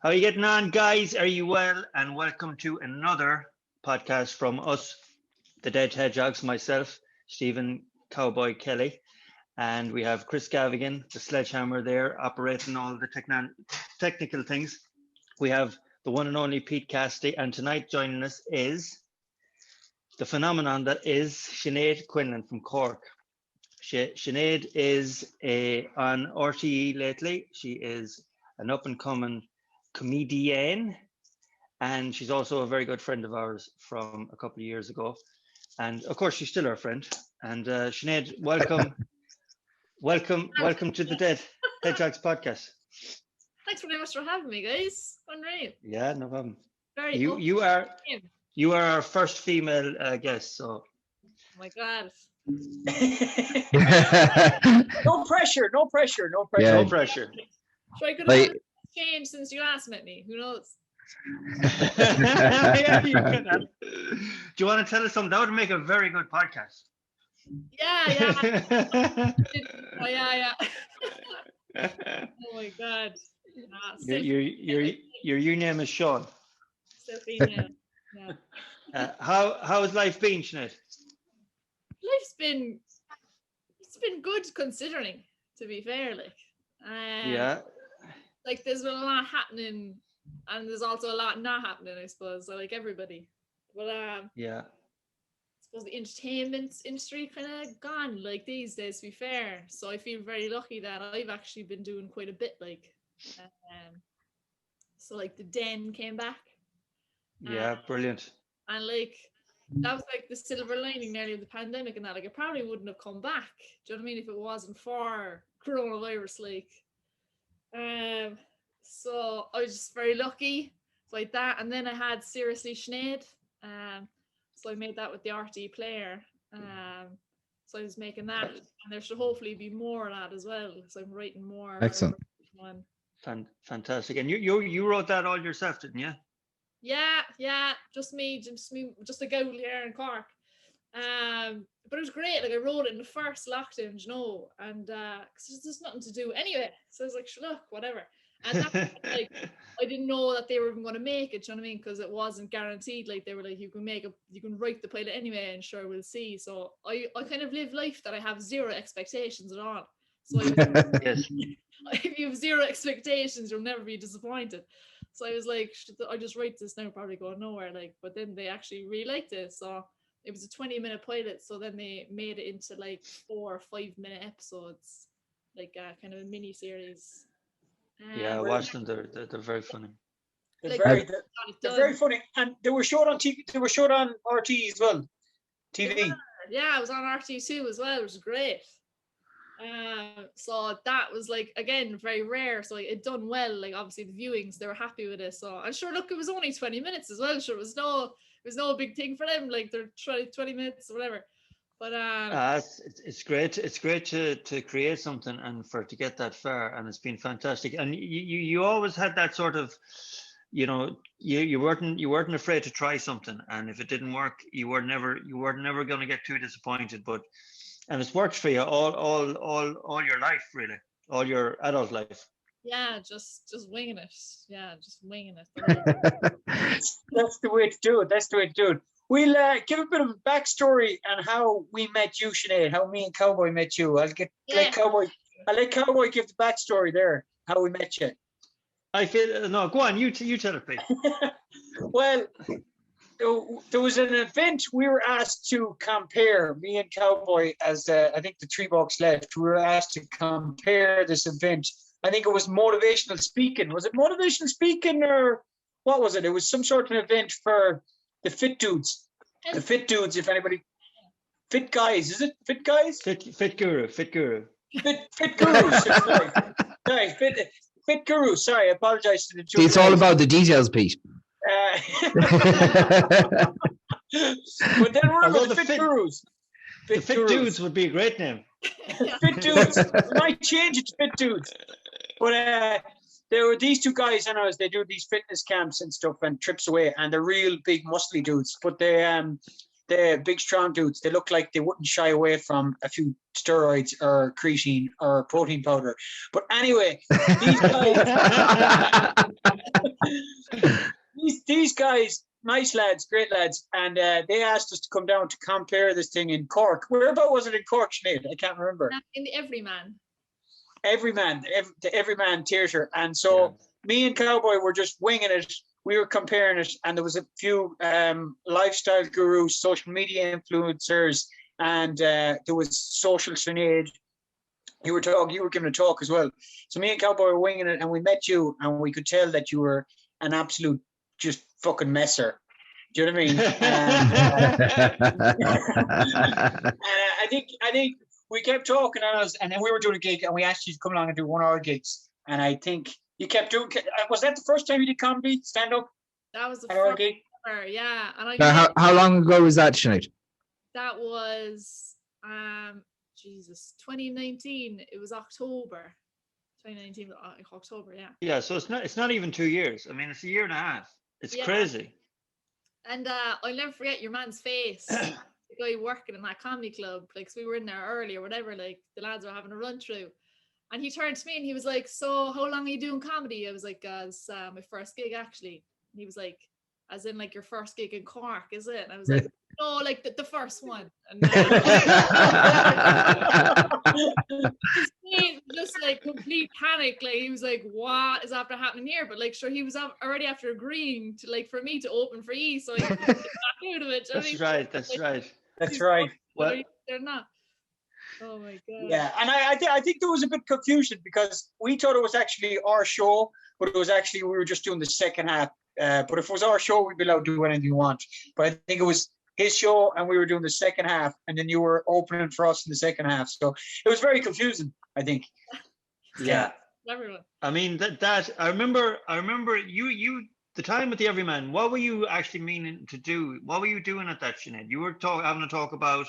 How are you getting on, guys? Are you well? And welcome to another podcast from us, the Dead Hedgehogs, myself, Stephen Cowboy Kelly, and we have Chris Gavigan, the sledgehammer there, operating all the technical things. We have the one and only Pete Cassidy, and tonight joining us is the phenomenon that is Sinead Quinlan from Cork. Sinead is on RTE lately. She is an up-and-coming comedian, and she's also a very good friend of ours from a couple of years ago. And of course, she's still our friend. And Sinead, welcome to the Dead Hedgehogs podcast. Thanks very much for having me, guys. Unreal. Yeah, no problem. Very you are our first female guest, so. Oh my God. No pressure. Yeah. No pressure. So I could have changed since you last met me. Who knows? Yeah, you can have. Do you want to tell us something? That would make a very good podcast. Yeah. Oh, yeah. Oh my God. Your name is Sean. Yeah. How has life been, Sinead? Life's been good considering, to be fair. Yeah. Like there's been a lot happening, and there's also a lot not happening, I suppose. So, like everybody, but yeah. I suppose the entertainment industry kind of gone like these days, to be fair. So I feel very lucky that I've actually been doing quite a bit. So like the Den came back. Yeah, brilliant. And like that was like the silver lining nearly of the pandemic, and that like it probably wouldn't have come back. Do you know what I mean? If it wasn't for coronavirus, so I was just very lucky like that. And then I had Seriously Sinead, so I made that with the RT player, so I was making that, and there should hopefully be more of that as well, so I'm writing more. Excellent. Fantastic. And you wrote that all yourself, didn't you? Yeah, just me, just a girl here in Cork. But it was great. Like I wrote it in the first lockdown, and because there's nothing to do anyway, so I was like, look, whatever. And that, like, I didn't know that they were even going to make it. Do you know what I mean? Because it wasn't guaranteed. Like they were like, you can write the pilot anyway, and sure we'll see. So I kind of live life that I have zero expectations at all. So Yes. If you have zero expectations, you'll never be disappointed. So I was like, I just write this now, probably going nowhere. But then they actually really liked it. So it was a 20-minute pilot. So then they made it into like 4 or 5-minute episodes, like kind of a mini series. Yeah, I watched them. They're very funny. They're very funny, and they were showed on TV. They were showed on RT as well, TV. Yeah, I was on RT too as well, which was great. So that was like again very rare. So like, it done well. Like obviously the viewings, they were happy with it. So and sure, look, it was only 20 minutes as well. Sure, it was no big thing for them. Like they're 20 minutes or whatever. But it's great. It's great to create something and for it to get that far, and it's been fantastic. And you always had that sort of, you weren't afraid to try something, and if it didn't work, you were never going to get too disappointed. And it's worked for you all your life, really, all your adult life. Yeah, just winging it. Yeah, just winging it. That's the way to do it. We'll give a bit of a backstory on how we met you, Sinead, how me and Cowboy met you. I'll let Cowboy give the backstory there, how we met you. I feel, no, go on, you tell it, please. Well, there was an event we were asked to compare, me and Cowboy, as I think the 3 bucks left. We were asked to compare this event. I think it was motivational speaking. Was it motivational speaking or what was it? It was some sort of event for the fit dudes. The fit dudes, if anybody. Fit guys, is it? Fit guys? Fit guru. Fit gurus. Sorry, fit guru. Sorry, I apologize to the two. It's all about the details, Pete. But then we're about the fit gurus. The fit dudes would be a great name. Fit dudes. We might change it to fit dudes. But there were these 2 guys, and they do these fitness camps and stuff and trips away, and they're real big muscly dudes. But they the big strong dudes, they look like they wouldn't shy away from a few steroids or creatine or protein powder. But anyway, these guys, these guys, nice lads, great lads, and they asked us to come down to compare this thing in Cork. Whereabout was it in Cork, Sinead? I can't remember. In the Everyman. The Everyman Theatre. And so me and Cowboy were just winging it. We were comparing it, and there was a few lifestyle gurus, social media influencers, and there was Social Sinead. You were giving a talk as well. So me and Cowboy were winging it, and we met you, and we could tell that you were an absolute just fucking messer. Do you know what I mean? And I think we kept talking on us, and then we were doing a gig, and we asked you to come along and do 1 hour gigs. And I think you kept doing. Was that the first time you did comedy, stand up? That was the first gig. Yeah. And how long ago was that, Sinead? That was 2019. It was October. 2019, October, yeah. Yeah, so it's not even 2 years. I mean, it's a year and a half. It's crazy. And I'll never forget your man's face. The guy working in that comedy club, like, so we were in there early or whatever, like the lads were having a run through. And he turned to me and he was like, "So how long are you doing comedy?" I was like, "It's my first gig, actually." And he was like, "As in like your first gig in Cork, is it?" And I was like, "No, like the first one." And just like complete panic, like he was like, "What is after happening here?" But like, sure, he was already after agreeing to, like, for me to open for E, so he got back out of it. That's right. That's right. What? They're not. Oh my god. Yeah, and I think there was a bit of confusion because we thought it was actually our show, but it was actually we were just doing the second half. But if it was our show, we'd be allowed to do anything you want. But I think it was his show, and we were doing the second half, and then you were opening for us in the second half. So it was very confusing, I think. Yeah. Everyone. I mean that I remember you the time with the Everyman. What were you actually meaning to do? What were you doing at that, Sinead? You were having a talk about.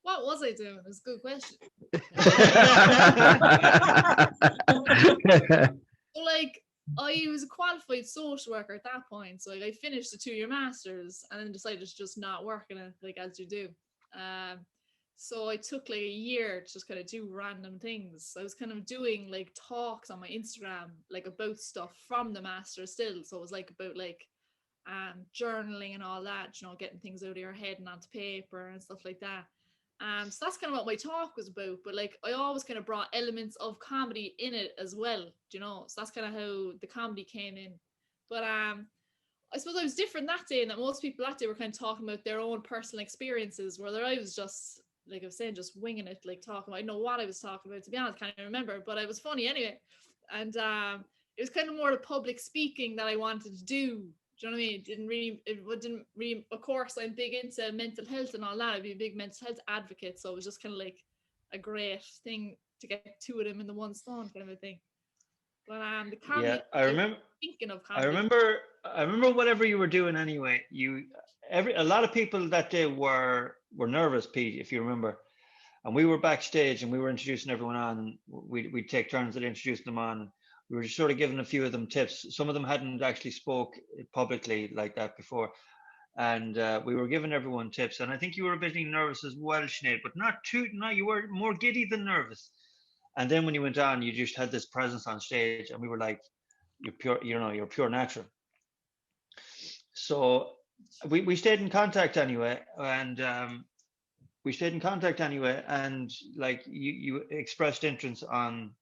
What was I doing? It's a good question. So, like, I was a qualified social worker at that point. So, like, I finished a 2-year master's and then decided to just not work in it, like, as you do. So I took like a year to just kind of do random things. I was kind of doing like talks on my Instagram, like about stuff from the master still. So it was like about like journaling and all that, you know, getting things out of your head and onto paper and stuff like that. So that's kind of what my talk was about. But like I always kind of brought elements of comedy in it as well, you know. So that's kind of how the comedy came in. But I suppose I was different that day, and that most people that day were kind of talking about their own personal experiences, where I was just, like I was saying, just winging it, like talking. I didn't know what I was talking about, to be honest, can't even remember, but it was funny anyway. And it was kind of more the public speaking that I wanted to do. Do you know what I mean? It didn't really, of course, I'm big into mental health and all that. I'd be a big mental health advocate, so it was just kind of like a great thing to get two of them in the one stone kind of a thing. But the comedy, yeah, I remember thinking of comedy. I remember whatever you were doing anyway. A lot of people that day were nervous, Pete, if you remember. And we were backstage and we were introducing everyone on. We'd take turns at introducing them on. We were just sort of giving a few of them tips. Some of them hadn't actually spoke publicly like that before. And we were giving everyone tips. And I think you were a bit nervous as well, Sinead, but you were more giddy than nervous. And then when you went on, you just had this presence on stage, and we were like, you're pure, you're pure natural. So we stayed in contact anyway, and like you expressed interest on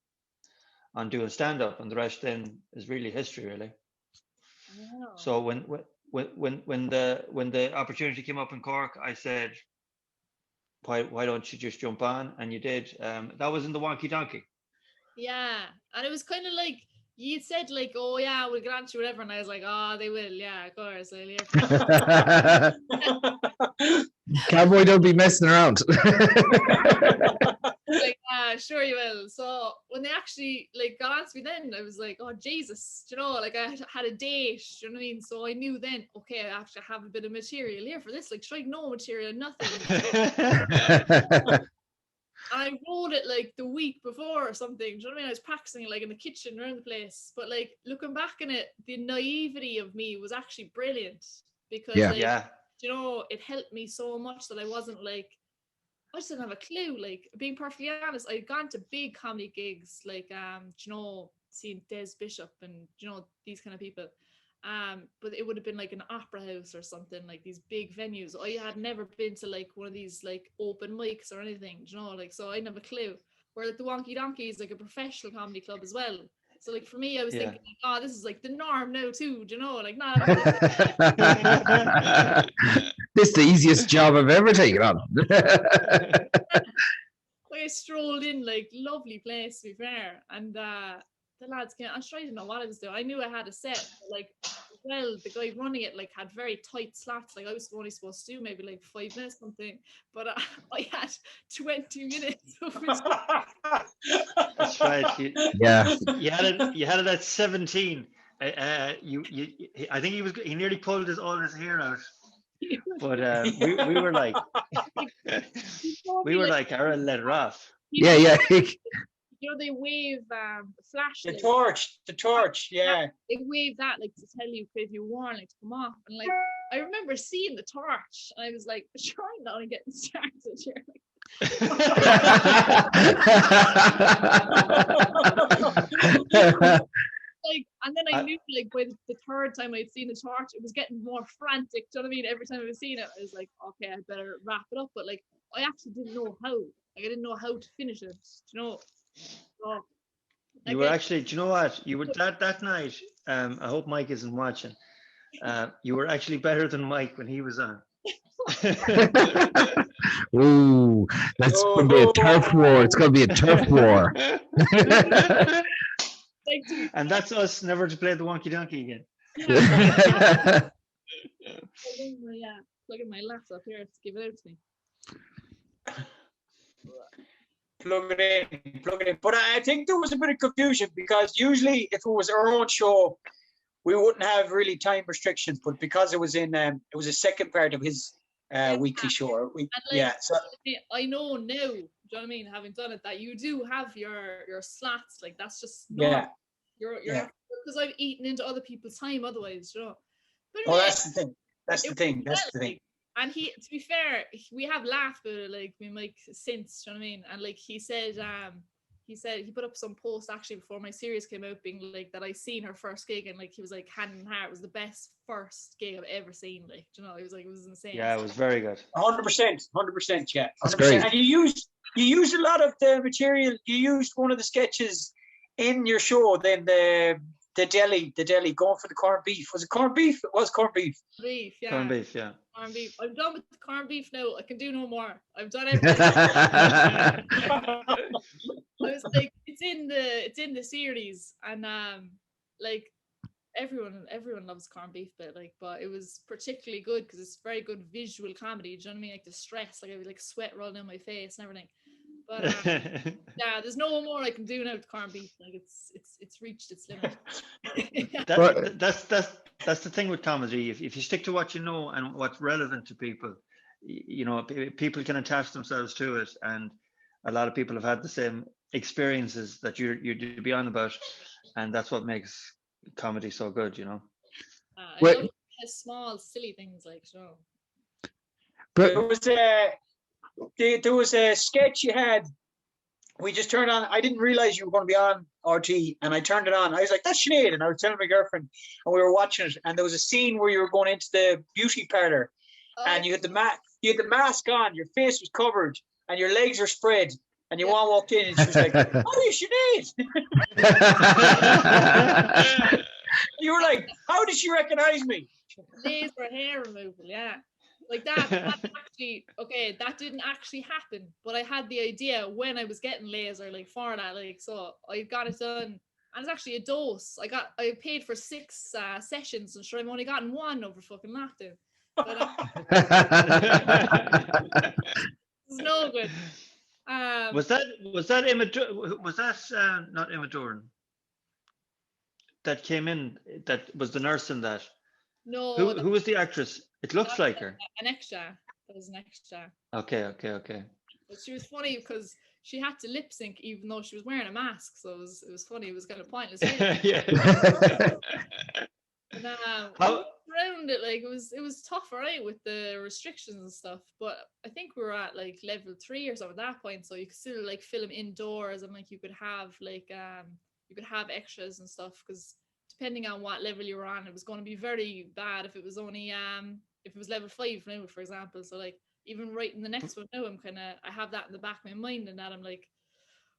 doing stand-up, and the rest then is really history, really. Wow. So when the opportunity came up in Cork, I said, why don't you just jump on? And you did. That was in the Wonky Donkey. Yeah, and it was kind of like you said, like, oh yeah, we'll grant you whatever, and I was like, oh, they will, yeah, of course. Cowboy, don't be messing around. Like, sure you will. So when they actually like got on to me, then I was like, oh Jesus, you know, like I had a date, you know what I mean? So I knew then, okay, I have to have a bit of material here for this. Like, should I no material, nothing. I wrote it like the week before or something. Do you know what I mean? I was practicing like in the kitchen around the place. But like looking back on it, the naivety of me was actually brilliant, because you know, it helped me so much that I wasn't like, I just didn't have a clue. Like, being perfectly honest, I'd gone to big comedy gigs, like, you know, seeing Des Bishop and, you know, these kind of people. But it would have been like an opera house or something, like these big venues. I had never been to like one of these like open mics or anything, you know, like, so I didn't have a clue. Where like the Wonky Donkey is like a professional comedy club as well. So like for me, I was Yeah. thinking, oh, this is like the norm now too, do you know, like not This is the easiest job I've ever taken on. I strolled in, like, lovely place to be fair, and the lads came. I'm sure I didn't know what I was doing. I knew I had a set, but, like, well, the guy running it like had very tight slots. Like I was only supposed to do maybe like 5 minutes something, but I had 20 minutes of it. That's right. Yeah. You had it at 17. I think he nearly pulled all his hair out. But we were like, Ara, let her off. Yeah, yeah. You know, they wave flashlight. The torch, yeah. They wave that like to tell you if you warn, like to come off. And like I remember seeing the torch, and I was like, sure, I'm not only getting started here. Like, and then I knew, like, by the third time I'd seen the torch, it was getting more frantic. Do you know what I mean? Every time I was seeing it, I was like, okay, I better wrap it up. But like, I actually didn't know how. Like, I didn't know how to finish it. Do you know? So, You were actually, do you know what? You were that night. I hope Mike isn't watching. You were actually better than Mike when he was on. Ooh, that's going to be a turf war. It's going to be a turf war. And that's us never to play the Wonky Donkey again. Yeah, plug in my laptop here to give it out to me. Plug it in. But I think there was a bit of confusion because usually if it was our own show, we wouldn't have really time restrictions. But because it was a second part of his weekly show. So I know now, do you know what I mean, having done it, that you do have your slots, like that's just you're because I've eaten into other people's time otherwise, you know. But anyway, that's the thing. And he, to be fair, we have laughed about it, like, me Mike since, do you know what I mean? And like he said he put up some post actually before my series came out, being like that I seen her first gig, and like he was like, hand in heart, it was the best first gig I've ever seen. Like, do you know, he was like, it was insane. Yeah, it was very good. 100%, yeah. 100%. That's great. And you used a lot of the material. You used one of the sketches in your show, then the deli going for the corned beef. Was it corned beef? It was corned beef. Beef, yeah. Corned beef, yeah. Corned beef. I'm done with the corned beef now. I can do no more. I've done everything. I was like, it's in the series, and like everyone loves corned beef, but it was particularly good because it's very good visual comedy. Do you know what I mean? Like the stress, like I would like sweat rolling down my face and everything. But yeah, there's no more I can do now with corned beef. Like it's reached its limit. That's the thing with comedy. If you stick to what you know and what's relevant to people, you know, people can attach themselves to it, and a lot of people have had the same experiences that you're be on about, and that's what makes comedy so good, you know. I love small silly things, like, you know. But there was a sketch you had. We just turned on. I didn't realize you were going to be on RT, and I turned it on. I was like, "That's Sinead," and I was telling my girlfriend, and we were watching it. And there was a scene where you were going into the beauty parlor, and you had the mask on, your face was covered, and your legs are spread. And your mom walked in, and she was like, "Oh, you Sinead!" You were like, "How did she recognize me?" Laser hair removal, yeah. Like that actually, okay, that didn't actually happen, but I had the idea when I was getting laser, like, for that, like, so I got it done, and it's actually a dose. I paid for 6 sessions, and sure, I've only gotten 1 over fucking lockdown. But it's no good. Was that not Emma Doran that came in? That was the nurse in that. No. Who was the actress? It looks like her. An extra. That was an extra. Okay. But she was funny because she had to lip sync even though she was wearing a mask, so it was funny. It was kind of pointless. Yeah. around it. Like it was tough, right, with the restrictions and stuff. But I think we were at like level 3 or something at that point, so you could still like film indoors, and like you could have extras and stuff, because depending on what level you were on, it was going to be very bad if it was only if it was level 5 now, for example. So like even writing the next one now, I have that in the back of my mind, and that I'm like,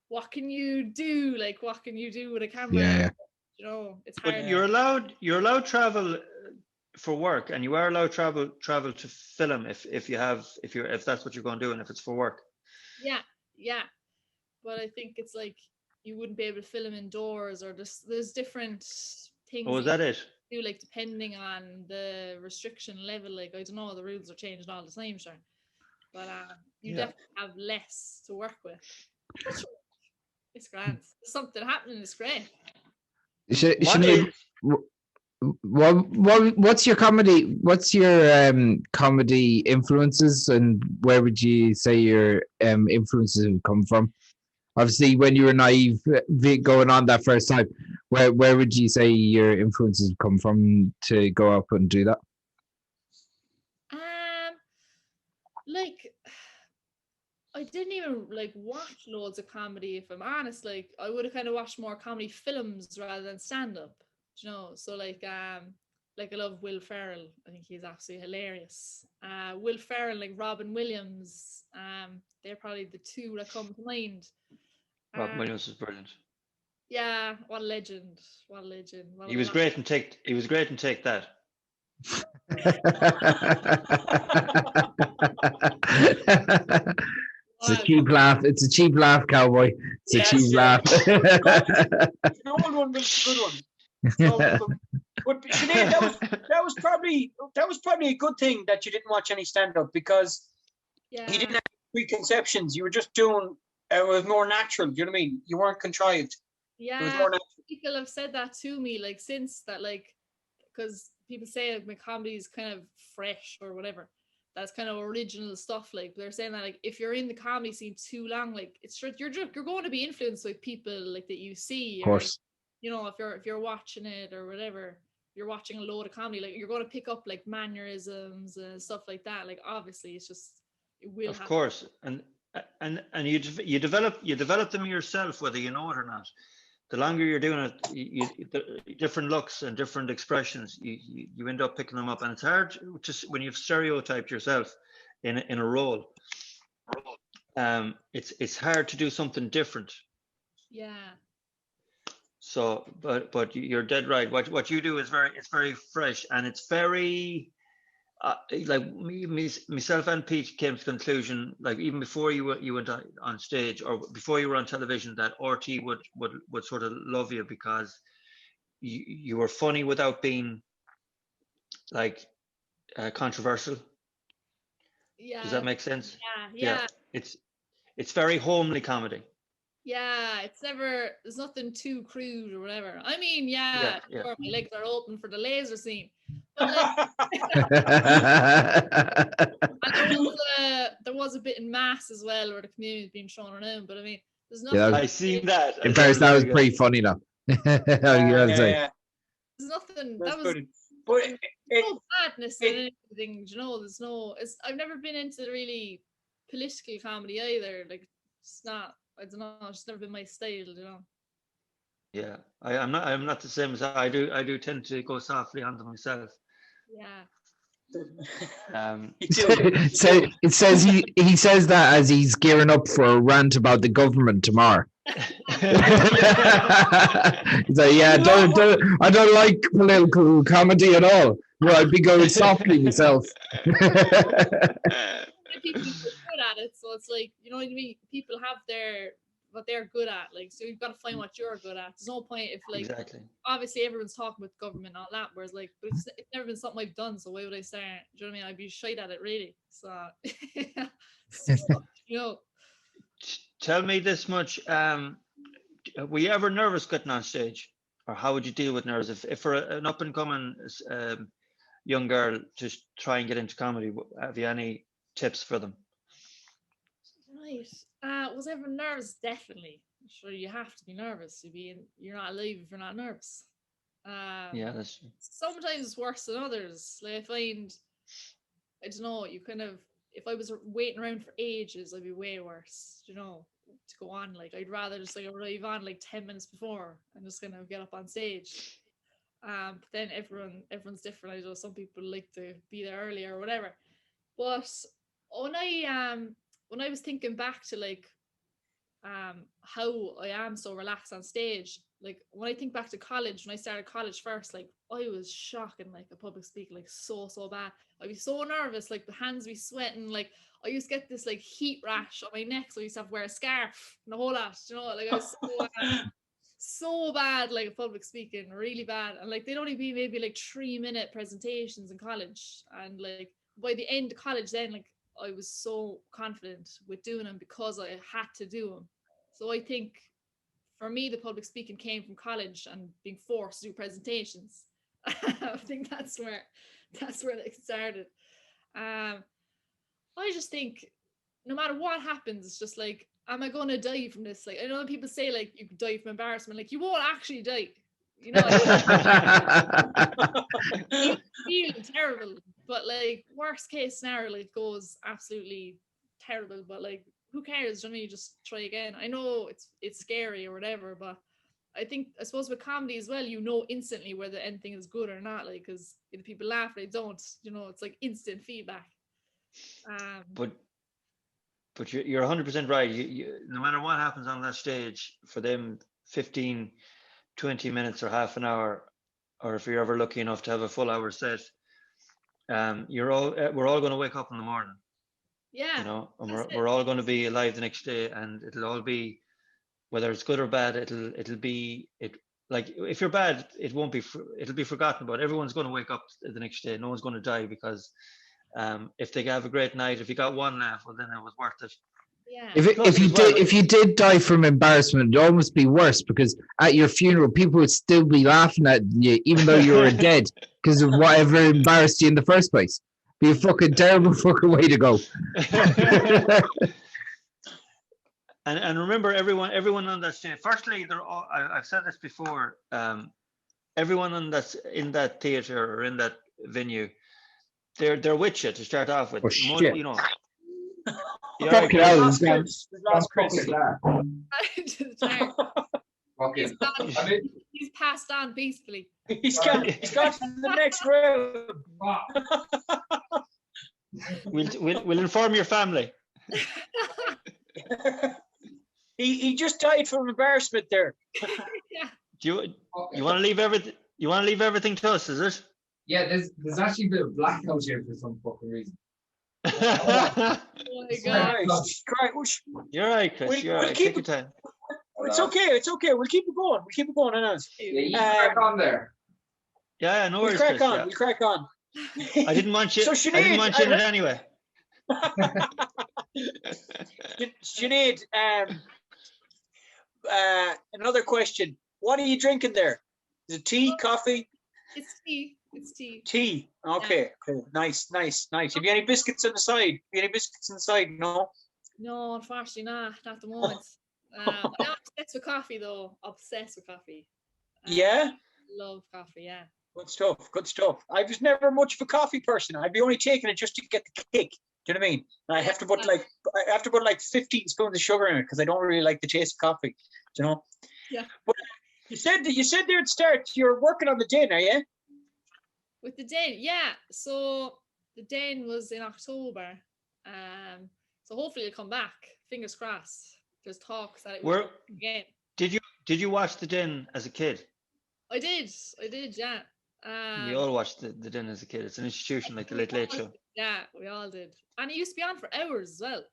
what can you do? Like, what can you do with a camera? Yeah. You know, it's But hard. you're allowed travel for work, and you are allowed travel to film if that's what you're going to do, and if it's for work. Yeah. But I think it's like you wouldn't be able to film indoors, or there's different things. Oh, is that it? Do, like, depending on the restriction level. Like, I don't know, the rules are changing all the time, sure. But you definitely have less to work with. But sure, it's grand. There's something happening, it's great. What's your comedy? What's your comedy influences, and where would you say your influences have come from? Obviously, when you were naive going on that first time, where would you say your influences come from to go up and do that? Like, I didn't even like watch loads of comedy, if I'm honest. Like, I would have kind of watched more comedy films rather than stand-up, you know. So like I love Will Ferrell. I think he's absolutely hilarious. Will Ferrell, like Robin Williams, they're probably the two that come to mind. Robin Williams is brilliant. Yeah, what a legend. He was great in Take That. It's a cheap laugh. It's a cheap laugh, cowboy. It's a cheap laugh. The old one was a good one. But Sinead, that was probably a good thing that you didn't watch any stand-up, because you didn't have preconceptions. You were just doing it was more natural. Do you know what I mean? You weren't contrived. Yeah, it was more natural. People have said that to me, like, since that, like, because people say like, my comedy is kind of fresh or whatever. That's kind of original stuff. Like, they're saying that, like, if you're in the comedy scene too long, like, it's sure you're going to be influenced by people like that you see. Of course. Or, you know, if you're watching it or whatever, you're watching a load of comedy, like, you're going to pick up like mannerisms and stuff like that. Like, obviously, it's just it will. Of course, and you develop them yourself, whether you know it or not. The longer you're doing it, the different looks and different expressions, you end up picking them up, and it's hard to, when you've stereotyped yourself in a role. It's hard to do something different. Yeah. So, but you're dead right. What you do is very fresh, and it's very like myself and Pete came to the conclusion, like, even before you went on stage, or before you were on television, that RT would sort of love you, because you were funny without being like controversial. Yeah. Does that make sense? Yeah. It's very homely comedy. Yeah, there's nothing too crude or whatever. I mean, sure, my legs are open for the laser scene. But like, and there was a bit in Mass as well, where the community is being thrown around. But I mean, there's nothing. I seen that. In fairness, that was pretty funny, though. There's nothing. That was. But no badness in anything, you know. I've never been into really political comedy either. Like, it's not. I don't know. It's never been my style, you know. Yeah, I'm not the same as I do tend to go softly onto myself. Yeah. So it says he says that as he's gearing up for a rant about the government tomorrow. He's like, yeah, I don't like political comedy at all. Well, I'd be going softly myself. People are good at it, so it's like, you know what I mean. People have what they're good at, like, so you've got to find what you're good at. There's no point if, like, exactly. Obviously everyone's talking about government and all that, whereas, like, but it's never been something I've done, so why would I start? Do you know what I mean? I'd be shite at it, really. So you know. Tell me this much: were you ever nervous getting on stage, or how would you deal with nerves if for an up and coming young girl to try and get into comedy? Have you any tips for them? Right. Was I ever nervous? Definitely. Sure, you have to be nervous. You're not alive if you're not nervous. Yeah, that's true. Sometimes it's worse than others. Like I find, I don't know, you kind of, if I was waiting around for ages, I'd be way worse, you know, to go on. Like I'd rather just like arrive on like 10 minutes before and just kind of get up on stage. But then everyone's different. I know some people like to be there earlier or whatever. But when I was thinking back to like how I am so relaxed on stage. Like when I think back to college, when I started college first, like I was shocking like a public speaker, like so bad. I'd be so nervous, like the hands be sweating, like I used to get this like heat rash on my neck, so I used to have to wear a scarf and the whole lot, you know, like I was so bad, like public speaking, really bad. And like they'd only be maybe like 3-minute presentations in college. And like by the end of college then, like I was so confident with doing them because I had to do them. So I think for me, the public speaking came from college and being forced to do presentations. I think that's where it started. I just think no matter what happens, it's just like, am I going to die from this? Like I know people say like you could die from embarrassment. Like you won't actually die. You know, you feel terrible, but like worst case scenario, like goes absolutely terrible. But like, who cares? You just try again. I know it's scary or whatever, but I suppose with comedy as well, you know instantly whether anything is good or not. Like, because if people laugh, they don't. You know, it's like instant feedback. But you're 100% right. No matter what happens on that stage, for them 15, 20 minutes or half an hour, or if you're ever lucky enough to have a full hour set, we're all going to wake up in the morning. Yeah, you know, and we're all going to be alive the next day, and it'll all be, whether it's good or bad, it'll be like if you're bad, it'll be forgotten, but everyone's going to wake up the next day. No one's going to die because if they have a great night, if you got one laugh, well then it was worth it. Yeah. If you did die from embarrassment, it'd almost be worse, because at your funeral people would still be laughing at you even though you were dead because of whatever embarrassed you in the first place. Be a fucking terrible fucking way to go. And remember, everyone on that stage. Firstly, they're all, I've said this before. Everyone in that theater or in that venue, they're with you to start off with. Oh, shit. You know. Fuck it, last Chris. He's passed on peacefully. He's got to the next room. We'll inform your family. He just died from embarrassment there. Yeah. Do you want to leave everything? You want to leave everything to us? Is it? Yeah, there's actually a bit of blackout here for some fucking reason. Oh my God. You're right, Chris. You're right. Take your time. It's okay. We'll keep it going. Yeah, you crack on there. Yeah, no We'll worries. crack Chris, on. yeah. We'll crack on. I didn't want you. So, I didn't want you in it anyway. Sinead, another question. What are you drinking there? Is it tea, coffee? It's tea. It's tea. Tea. Okay. Cool. Nice. Have you any biscuits on the side? No. No, unfortunately not at the moment. I'm obsessed with coffee though. Obsessed with coffee. Yeah. Love coffee. Yeah. Good stuff. I was never much of a coffee person. I'd be only taking it just to get the kick. Do you know what I mean? And I have to put like 15 spoons of sugar in it because I don't really like the taste of coffee. Do you know? Yeah. But you said there at the start you're working on the Den, are you? With the Den, yeah. So the Den was in October. So hopefully it'll come back. Fingers crossed. There's talks that it will again. Did you watch the Den as a kid? I did, yeah. We all watched the Den as a kid. It's an institution like the Late Late Show. Yeah, we all did. And it used to be on for hours as well.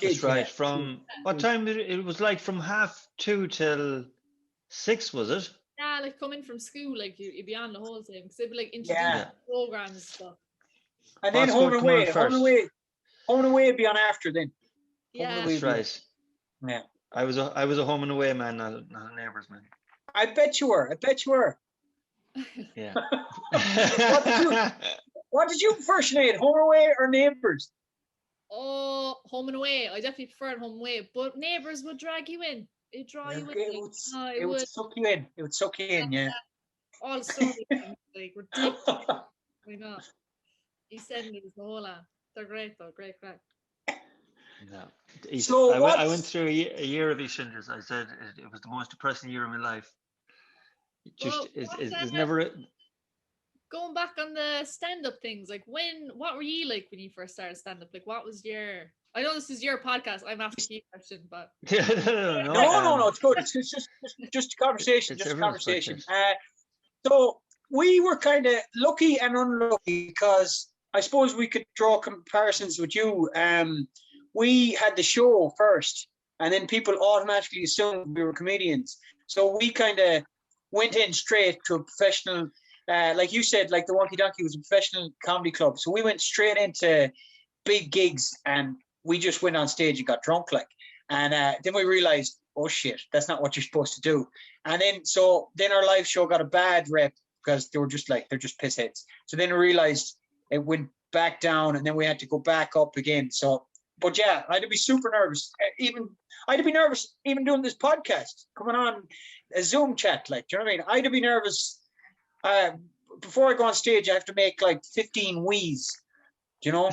That's right. From what time it was, like from 2:30 till 6, was it? Yeah, like coming from school, like you'd be on the whole time because they'd be like introducing programs and stuff. And then Home and Away would be on after then. Yeah, that's right. Yeah, I was a Home and Away man, not a Neighbours man. I bet you were. Yeah. What did you prefer, Sinead? Home and Away or Neighbours? Oh, Home and Away. I definitely preferred Home and Away, but Neighbours would drag you in. It'd draw you in. It would suck you in. It would suck you in, yeah. all stories like ridiculous. Why not? EastEnders, the whole lot. They're great though, great crack. No. So I went through a year of EastEnders. I said it was the most depressing year of my life. It just Well, is never. going back on the stand-up things, like what were you like when you first started stand-up? Like what was your, I know this is your podcast, I'm asking you a question, but No, it's good. It's just a conversation, It's just a everyone's conversation. podcast. So we were kind of lucky and unlucky because I suppose we could draw comparisons with you. We had the show first, and then people automatically assumed we were comedians. So we kind of went in straight to a professional, like you said, like the Wonky Donkey was a professional comedy club. So we went straight into big gigs, and we just went on stage and got drunk, like. And then we realized, oh shit, that's not what you're supposed to do. And then our live show got a bad rep because they were just like, they're just pissheads. So then we realized it went back down, and then we had to go back up again. So, but yeah, I'd be super nervous. I'd be nervous even doing this podcast, coming on a Zoom chat. Like, do you know what I mean? I'd be nervous. Before I go on stage, I have to make like 15 wheeze. Do you know?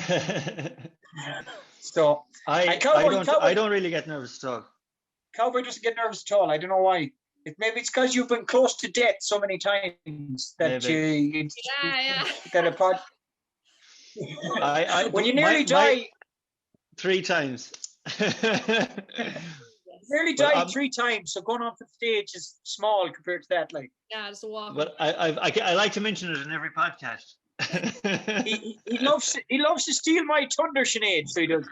So I don't really get nervous at all. Cowboy doesn't get nervous at all. I don't know why. Maybe it's because you've been close to death so many times that you that a pod. When you nearly die, 3 times. Nearly died 3 times. So going on the stage is small compared to that. Like, yeah, it's a walk. But I like to mention it in every podcast. he loves to steal my thunder, Sinead. So he does.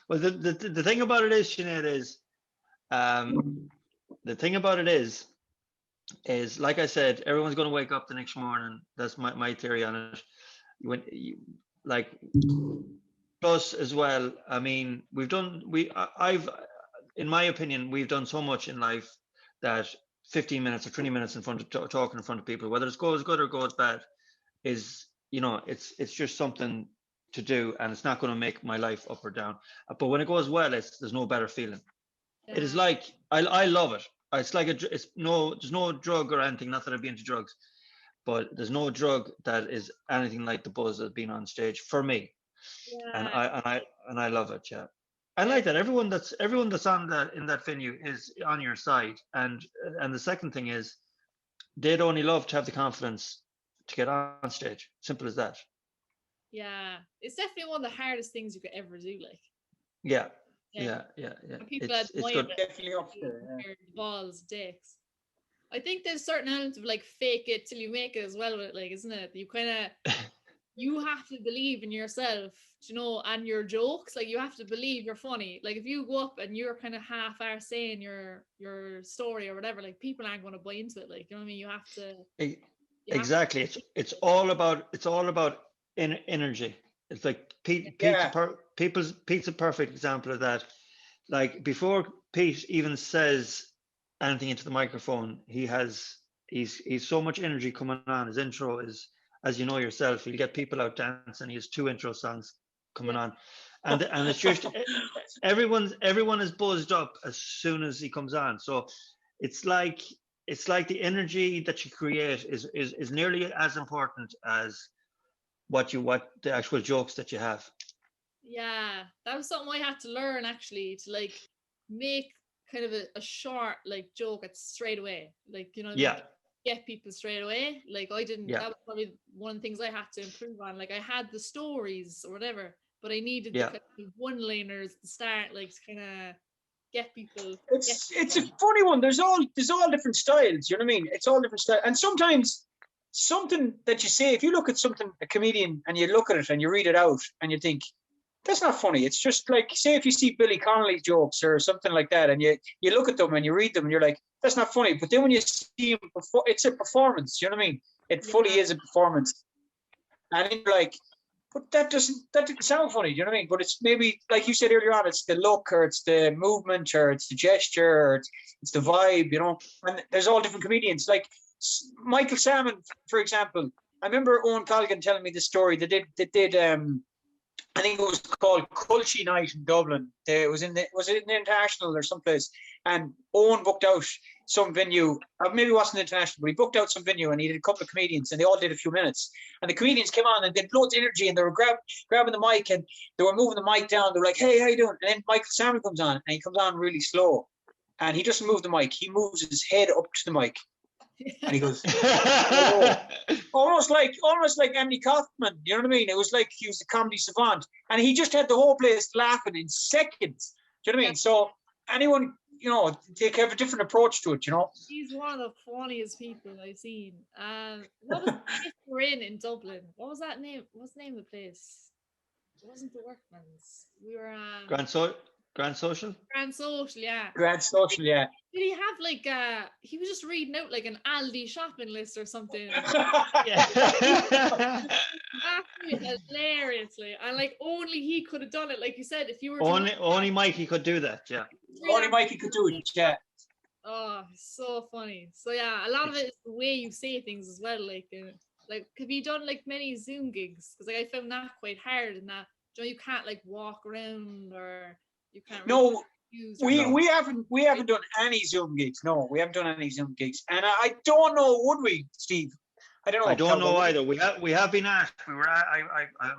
Well, the thing about it is, Sinead, is like I said, everyone's going to wake up the next morning. That's my theory on it. When like plus as well, I mean, in my opinion, we've done so much in life that 15 minutes or 20 minutes in front of talking in front of people, whether it goes good or goes bad, is, it's just something to do, and it's not going to make my life up or down. But when it goes well, there's no better feeling. Yeah. It is like I love it. It's like there's no drug or anything. Not that I'd be into drugs, but there's no drug that is anything like the buzz of being on stage for me. Yeah. And I love it. Yeah. I like that. Everyone that's on in that venue is on your side. And the second thing is, they'd only love to have the confidence to get on stage. Simple as that. Yeah, it's definitely one of the hardest things you could ever do. Like. Yeah. People it's good. Definitely up there. Yeah. Balls, dicks. I think there's certain elements of like fake it till you make it as well. Like, isn't it? You kind of. You have to believe in yourself, and your jokes. Like, you have to believe you're funny. Like, if you go up and you're kind of half-arsed saying your story or whatever, like, people aren't going to buy into it. Like, you know what I mean? You have to. Exactly. It's all about energy. It's like Pete's a perfect example of that. Like, before Pete even says anything into the microphone, he's so much energy coming on. His intro is, as you know yourself, he'll get people out dancing. He has 2 intro songs coming on, and it's just everyone is buzzed up as soon as he comes on. So it's like the energy that you create is nearly as important as what the actual jokes that you have. Yeah, that was something I had to learn, actually, to like make kind of a short like joke at straight away, like, Yeah. Get people straight away. Like, I didn't. Yeah. That was probably one of the things I had to improve on. Like, I had the stories or whatever, but I needed the kind of one-liners to start, like, to kind of get people. It's a funny one. There's all different styles. You know what I mean? It's all different styles, and sometimes something that you say, if you look at a comedian, and you look at it and you read it out and you think, that's not funny. It's just like, say if you see Billy Connolly jokes or something like that, and you look at them and you read them and you're like, that's not funny. But then when you see him perform, it's a performance. You know what I mean? It fully is a performance. And you're like, but that didn't sound funny. You know what I mean? But it's maybe, like you said earlier on, it's the look, or it's the movement, or it's the gesture, or it's the vibe. And there's all different comedians. Like Michael Salmon, for example. I remember Owen Colgan telling me the story. They did I think it was called Culture Night in Dublin. It was was it in the International or someplace? And Owen booked out some venue, or maybe it wasn't International, but he booked out some venue and he did a couple of comedians and they all did a few minutes. And the comedians came on and they had loads of energy and they were grabbing the mic and they were moving the mic down. They were like, "Hey, how you doing?" And then Michael Salmon comes on and he comes on really slow. And he doesn't move the mic. He moves his head up to the mic. And he goes, "Hello." almost like Andy Kaufman, you know what I mean? It was like he was a comedy savant, and he just had the whole place laughing in seconds. Do you know what I mean? So anyone, they have a different approach to it. He's one of the funniest people I've seen. What was the place we were in Dublin? What was that name? What's the name of the place? It wasn't the Workman's. We were Grand Social. Grand Social, yeah. Grand Social, yeah. Did he have like he was just reading out like an Aldi shopping list or something? Yeah. Absolutely hilariously, and like only he could have done it. Like you said, if you were only Mikey could do that, yeah. Only Mikey could do it, yeah. Oh, so funny. So yeah, a lot of it is the way you say things as well. Like have you done like many Zoom gigs? Because like I found that quite hard, and that you can't like walk around or you can't. Really we haven't done any Zoom gigs. No, we haven't done any Zoom gigs, and I don't know, would we, Steve? I don't know. I don't know either. We have been asked. I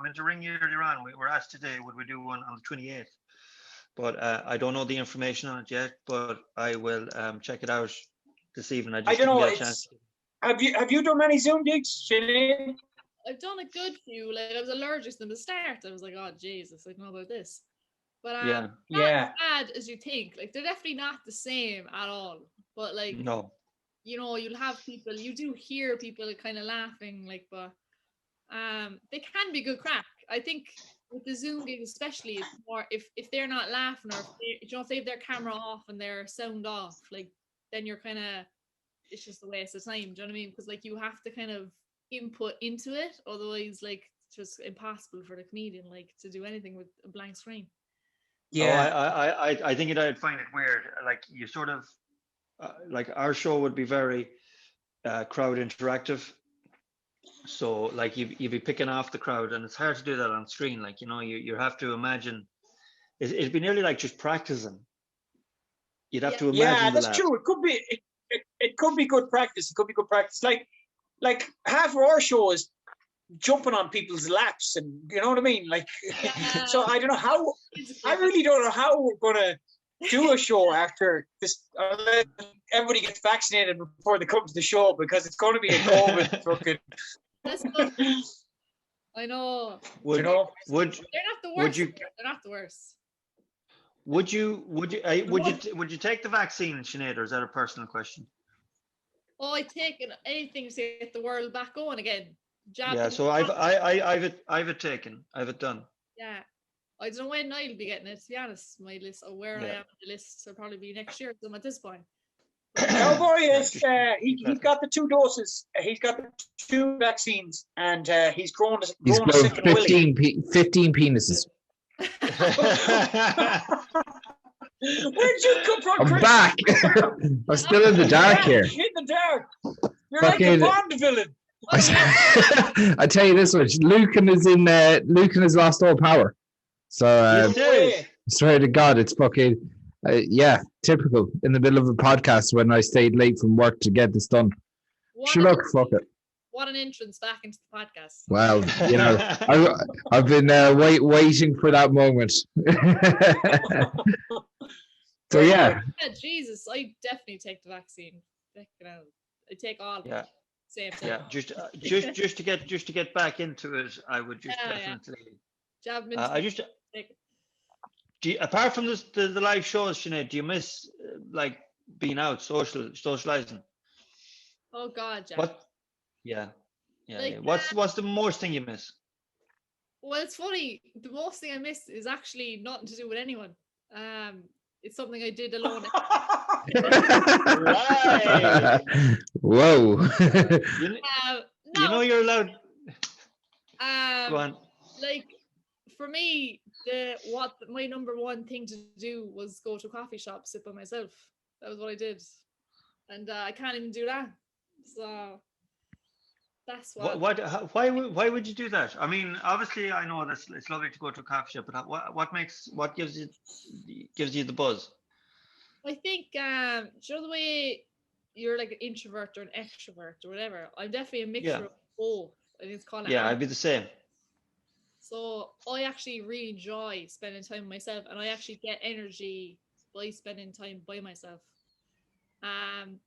meant to ring you earlier on. We were asked today, would we do one on the 28th? But I don't know the information on it yet. But I will check it out this evening. I don't know. Get a chance. Have you done many Zoom gigs, Sinead? I've done a good few. Like I was allergic to them to start. I was like, oh Jesus, I don't know about this. But not as bad as you think. Like they're definitely not the same at all. But like no. You'll have people, you do hear people kind of laughing, like, but they can be good crack. I think with the Zoom gig especially, it's more if they're not laughing, or if they have their camera off and their sound off, like then you're kind of, it's just a waste of time. Do you know what I mean? Because like you have to kind of input into it, otherwise like it's just impossible for the comedian like to do anything with a blank screen. Yeah, I think I'd find it weird. Like you sort of. Like our show would be very crowd interactive, so like you'd be picking off the crowd, and it's hard to do that on screen. Like you have to imagine it'd be nearly like just practicing. You'd have to imagine. Yeah, that's true. It could be it could be good practice. It could be good practice. Like half of our show is jumping on people's laps, and you know what I mean. Like so I don't know how. I really don't know how we're gonna do a show after this, unless everybody gets vaccinated before they come to the show, because it's going to be a COVID fucking. I know. They're not the worst. They're not the worst. Would you take the vaccine, Sinead, or is that a personal question? Oh, I take anything to get the world back going again. So I've it taken. I've it done. Yeah. I don't know when I'll be getting it, to be honest. My list of where I am on the list will probably be next year. So at this point. Cowboy is he's got the 2 doses. He's got the 2 vaccines, and he's grown. He's grown 15 penises. Where'd you come from, Chris? I'm back. I'm still in the dark here. In the dark. You're like a Bond villain. I tell you this much: Lucan has lost all power. So I swear to God, it's fucking typical in the middle of a podcast when I stayed late from work to get this done. Fuck it. What an entrance back into the podcast. Well, I've been waiting for that moment. So yeah. Jesus, I definitely take the vaccine. I take all of it. Same thing. Yeah, just to get back into it, I would just definitely. Apart from the live shows, Sinead, do you miss like being out, socializing? Oh God, Jack. What? Yeah. What's the most thing you miss? Well, it's funny. The most thing I miss is actually nothing to do with anyone. It's something I did alone. Right. Whoa. You're allowed. Go on. Like for me, my number one thing to do was go to a coffee shop, sit by myself. That was what I did, and I can't even do that. So That's why would you do that? I mean, obviously, I know that it's lovely to go to a coffee shop, but what gives you the buzz? I think do you know the way you're like an introvert or an extrovert or whatever. I'm definitely a mixture Yeah. of both. I think it's kind of Yeah, I'd be the same. So I actually really enjoy spending time with myself, and I actually get energy by spending time by myself.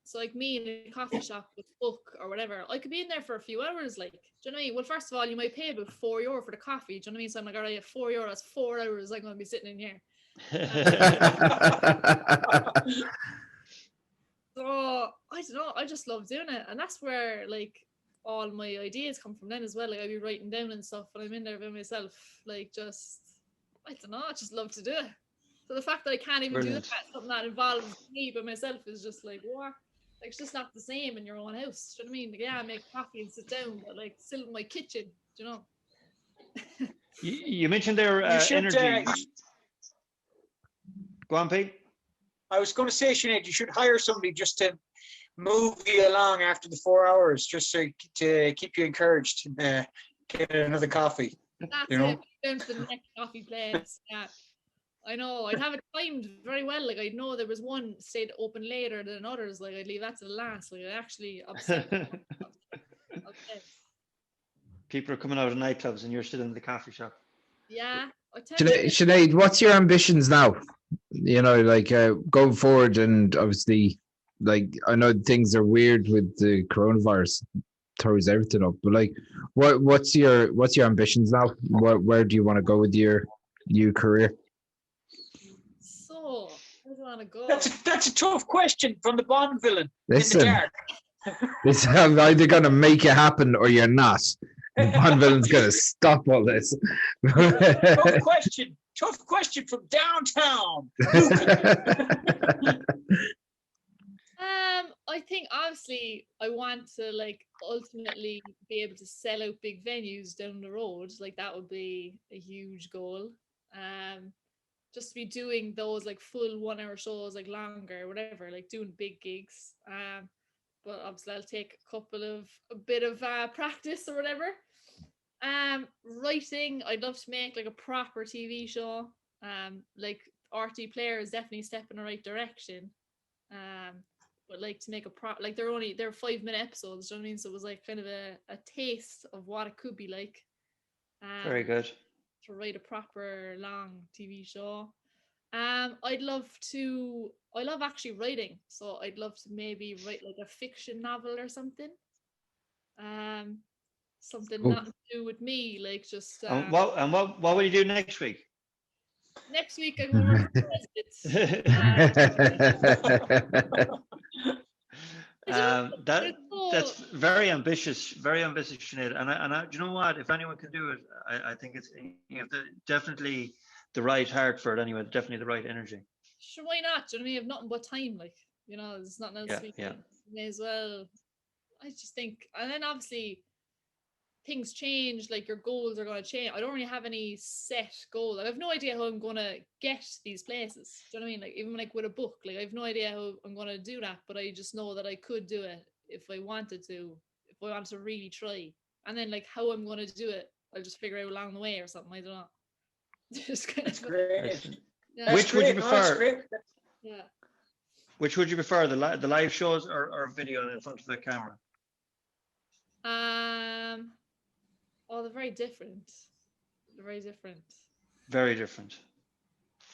So like me in a coffee shop with a book or whatever, I could be in there for a few hours. Like, do you know what I mean? Well, first of all, you might pay about €4 for the coffee. Do you know what I mean? So I'm like, all right, €4, that's 4 hours I'm going to be sitting in here. So I don't know, I just love doing it, and that's where like all my ideas come from then as well. Like I'd be writing down and stuff when I'm in there by myself, like just I don't know, I just love to do it. So the fact that I can't even do that, Brilliant. something that involves me by myself, is just like what? Like it's just not the same in your own house. Do you know what I mean? Like, yeah, I make coffee and sit down, but like still in my kitchen. Do you know? You mentioned their You should. energy. Go on, Pete. I was going to say, Sinead, you should hire somebody just to move you along after the 4 hours, just so to keep you encouraged. Get another coffee. That's You know? it. Down to the next coffee place. Yeah. I know, I'd have it timed very well. Like I'd know there was one stayed open later than others. Like I'd leave that to the last. Like I actually upset. People are coming out of nightclubs and you're still in the coffee shop. Yeah, I tell you. Sinead, what's your ambitions now? You know, like going forward, and obviously, like I know things are weird with the coronavirus, throws everything up. But like, what's your ambitions now? Where do you want to go with your career? So where do I want to go? That's a tough question from the Bond villain Listen, in the dark. It's either gonna make it happen or you're not. The Bond villain's gonna stop all this. Tough question from downtown. I think obviously I want to like ultimately be able to sell out big venues down the road. Like that would be a huge goal. Just to be doing those like full 1 hour shows, like longer, whatever, like doing big gigs. But obviously I'll take a bit of practice or whatever. Writing, I'd love to make like a proper TV show. Like RT Player is definitely a step in the right direction. But like to make like they're 5-minute episodes, do you know what I mean? So it was like kind of a taste of what it could be like. Very good. To write a proper long TV show. I love actually writing, so I'd love to maybe write like a fiction novel or something. Something Cool. nothing to do with me, like just what will you do next week? next week I'm going to run for That's very ambitious, Sinead. And I, do you know what? If anyone can do it, I think it's definitely the right heart for it. Anyway, definitely the right energy. Sure, why not? Do you know what I mean? I have nothing but time, like there's nothing else we can. May as well. I just think, and then obviously things change, like your goals are going to change. I don't really have any set goal. Like, I have no idea how I'm going to get these places. Do you know what I mean? Like even like with a book, like I have no idea how I'm going to do that, but I just know that I could do it if I wanted to really try. And then like how I'm going to do it, I'll just figure out along the way or something. I don't know. Just kind That's of great. yeah. Which would you prefer? Yeah. Which would you prefer, the live shows or video in front of the camera? Oh, they're very different. They're very different. Very different.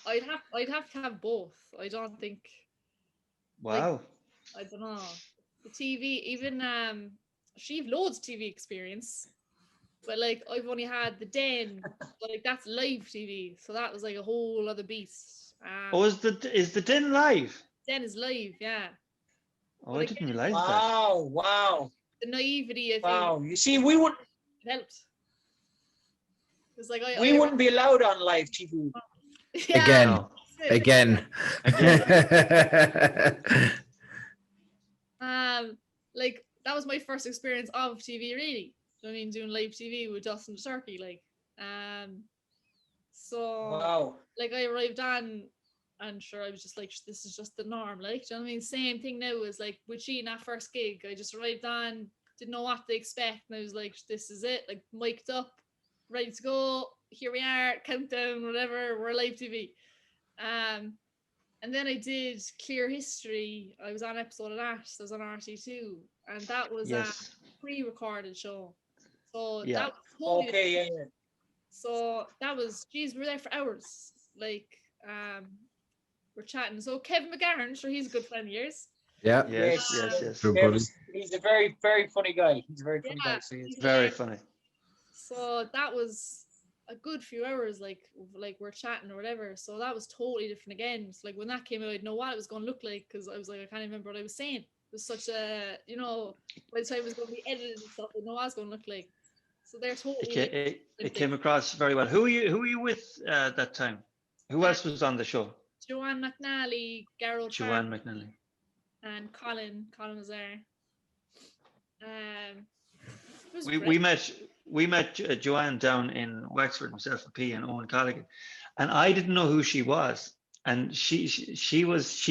I'd have to have both. I don't think. Wow. Like, I don't know. The TV, even she've loads of TV experience, but like I've only had the Den, but like that's live TV, so that was like a whole other beast. Is the Den live? Den is live, yeah. Oh, I didn't realize that. Wow. The naivety, I think. Wow. You see, we wouldn't. It helped. It's like We wouldn't be allowed on live TV. Yeah. Again. Like that was my first experience of TV, really. You know what I mean, doing live TV with Dustin the Turkey, like. So Wow. like I arrived on, and sure I was just like, this is just the norm, like. Do you know what I mean? Same thing now as like with Sheena, that first gig. I just arrived on, didn't know what to expect, and I was like, this is it, like mic'd up, ready to go. Here we are, countdown, whatever. We're live TV. And then I did Clear History. I was on an episode of that. So I was on RT2, and that was a Yes. pre-recorded show. So Yeah. that was totally Okay, yeah, yeah. So that was, geez, we were there for hours. Like, we're chatting. So Kevin McGarren, sure, he's a good friend of yours. Yeah. Yes, yes, yes. Good buddy. He's a very, very funny guy. He's a very funny Yeah, guy. So he's Very like- funny. So that was a good few hours, like we're chatting or whatever. So that was totally different again. So like when that came out, I didn't know what it was going to look like, because I was like, I can't even remember what I was saying. It was such a, you know, by the time it was going to be edited and stuff, I didn't know what it was going to look like. So they're totally. It came across very well. Who were you with that time? Who else was on the show? Joanne McNally, Garrod Joanne McNally. and Colin. Colin was there. It was We met Joanne down in Wexford, myself and P and Owen Colligan, and I didn't know who she was. And she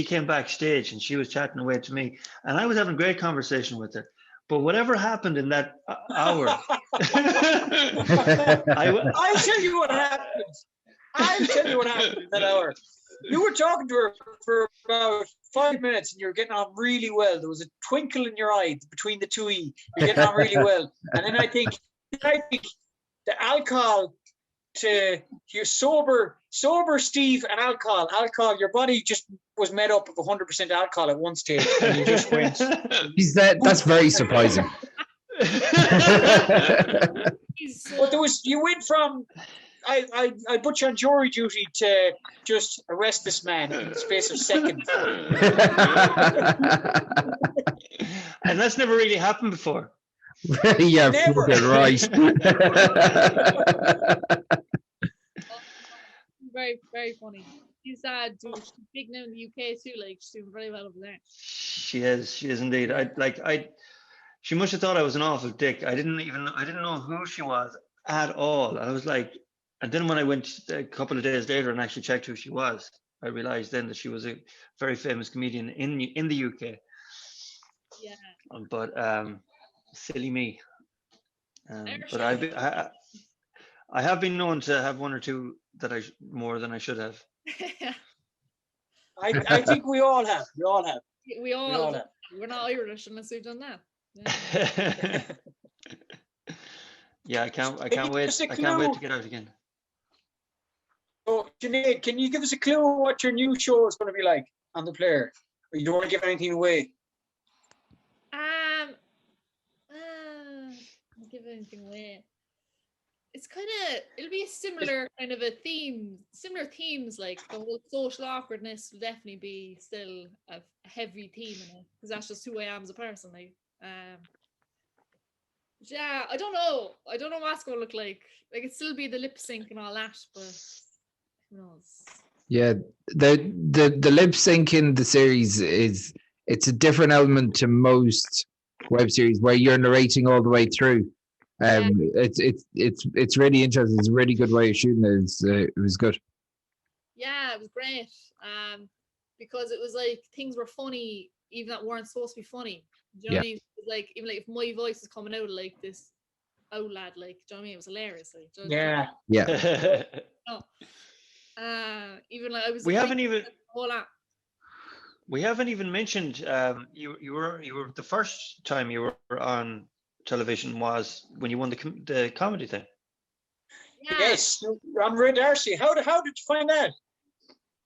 came backstage and she was chatting away to me, and I was having a great conversation with her. But whatever happened in that hour, I'll tell you what happened. I'll tell you what happened in that hour. You were talking to her for about 5 minutes and you were getting on really well. There was a twinkle in your eye between the two E. You're getting on really well. And then I think the alcohol to your sober Steve and alcohol, your body just was made up of 100% alcohol at one stage. And you just went. That's very surprising. But you went from I put you on jury duty to just arrest this man in the space of seconds. And that's never really happened before. Yeah, Never. fucking right. very, very funny. She's she's big now in the UK too. Like, she's doing very well over there. She is indeed. She must have thought I was an awful dick. I didn't know who she was at all. I was like, and then when I went a couple of days later and actually checked who she was, I realized then that she was a very famous comedian in the UK. Yeah. But silly me. But I have been known to have one or two that more than I should have. I think we all have. We all have. We all have. We're not Irish unless we've done that. Yeah. Yeah, I can't wait. I can't wait to get out again. So, Sinead, can you give us a clue what your new show is going to be like on the Player? Or you don't want to give anything away? I'll give anything away. It's it'll be a similar kind of a theme, similar themes, like the whole social awkwardness will definitely be still a heavy theme in it, because that's just who I am as a person. Like, yeah, I don't know what it's going to look like. Like, it'd still be the lip sync and all that, but who knows? Yeah, the lip sync in the series it's a different element to most web series where you're narrating all the way through. It's really interesting. It's a really good way of shooting it. It was good. Yeah, it was great. Because it was like things were funny even that weren't supposed to be funny. Do you know what I mean? It was like, even like if my voice is coming out like this lad, like, do you know what I mean? It was hilarious. Like, do you know what I mean? Yeah. Even like I was. We haven't even mentioned you were the first time you were on television was when you won the comedy thing. Yeah. Yes, on Red Darcy. How did you find that?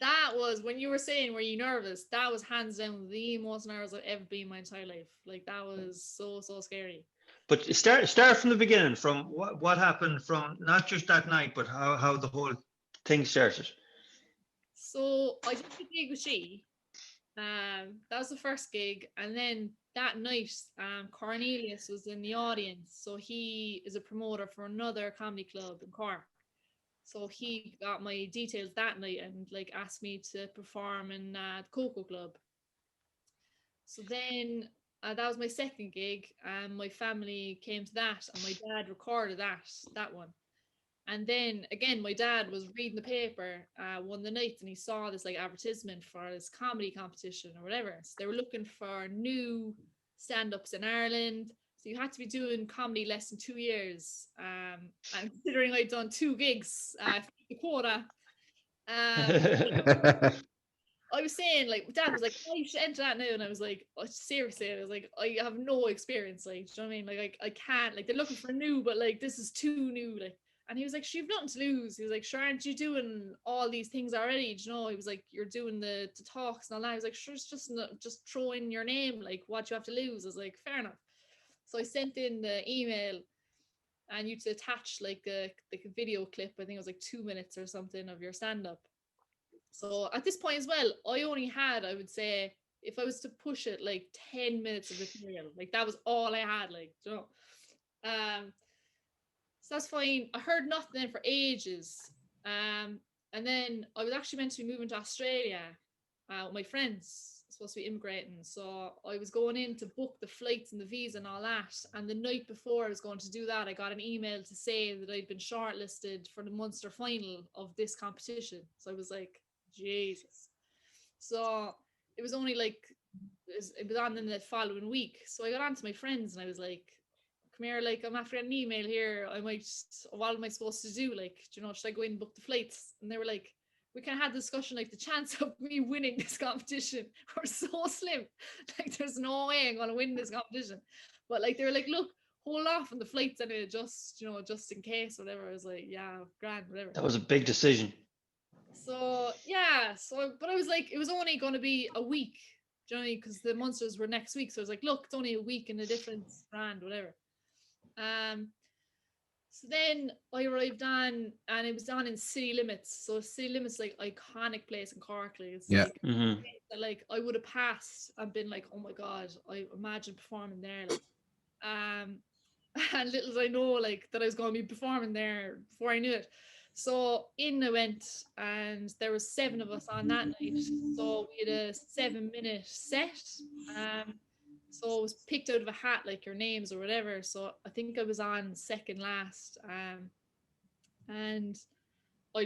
That was, when you were saying, were you nervous? That was hands down the most nervous I've ever been in my entire life. Like, that was so scary. But start from the beginning, from what happened, from not just that night, but how the whole thing started. So I did the gig with she. That was the first gig, and then that night, Cornelius was in the audience. So he is a promoter for another comedy club in Cork. So he got my details that night and like asked me to perform in the Cocoa Club. So then that was my second gig, and my family came to that, and my dad recorded that one. And then again, my dad was reading the paper one of the nights, and he saw this like advertisement for this comedy competition or whatever. So they were looking for new stand-ups in Ireland. So you had to be doing comedy less than 2 years. And considering I'd done 2 gigs, the quota, I was saying, like, Dad was like, oh, you should enter that now. And I was like, oh, seriously, I was like, I have no experience. Like, do you know what I mean? Like, I can't, like, they're looking for new, but like, this is too new. Like, and he was like, you've nothing to lose. He was like, sure, aren't you doing all these things already? Do you know? He was like, you're doing the talks and all that. I was like, sure, it's just throw in your name. Like, what you have to lose. I was like, fair enough. So I sent in the email and you to attach like a video clip. I think it was like 2 minutes or something of your stand-up. So at this point as well, I only had, I would say, if I was to push it, like 10 minutes of material. Like that was all I had, like, you know. So that's fine. I heard nothing then for ages. And then I was actually meant to be moving to Australia with my friends, supposed to be immigrating. So I was going in to book the flights and the visa and all that. And the night before I was going to do that, I got an email to say that I'd been shortlisted for the Munster final of this competition. So I was like, Jesus. So it was only like, it was on in the following week. So I got on to my friends and I was like, come here, like, I'm after an email here. What am I supposed to do? Like, do you know, should I go in and book the flights? And they were like, we kind of had a discussion, like, the chance of me winning this competition were so slim. Like, there's no way I'm going to win this competition. But, like, they were like, look, hold off on the flights anyway, just, you know, just in case, whatever. I was like, yeah, grand, whatever. That was a big decision. So, yeah. But I was like, it was only going to be a week, do you know what I mean? Because the Munsters were next week. So I was like, look, it's only a week in a difference, grand, whatever. So then I arrived on, and it was on in City Limits. So City Limits, like, iconic place in Cork. Like, it's like, like I would have passed and been like, oh my god, I imagine performing there. Like, and little as I know, like, that I was going to be performing there before I knew it. So in I went, and there was 7 of us on that night. So we had a 7-minute set. So it was picked out of a hat, like your names or whatever. So I think I was on second last. And I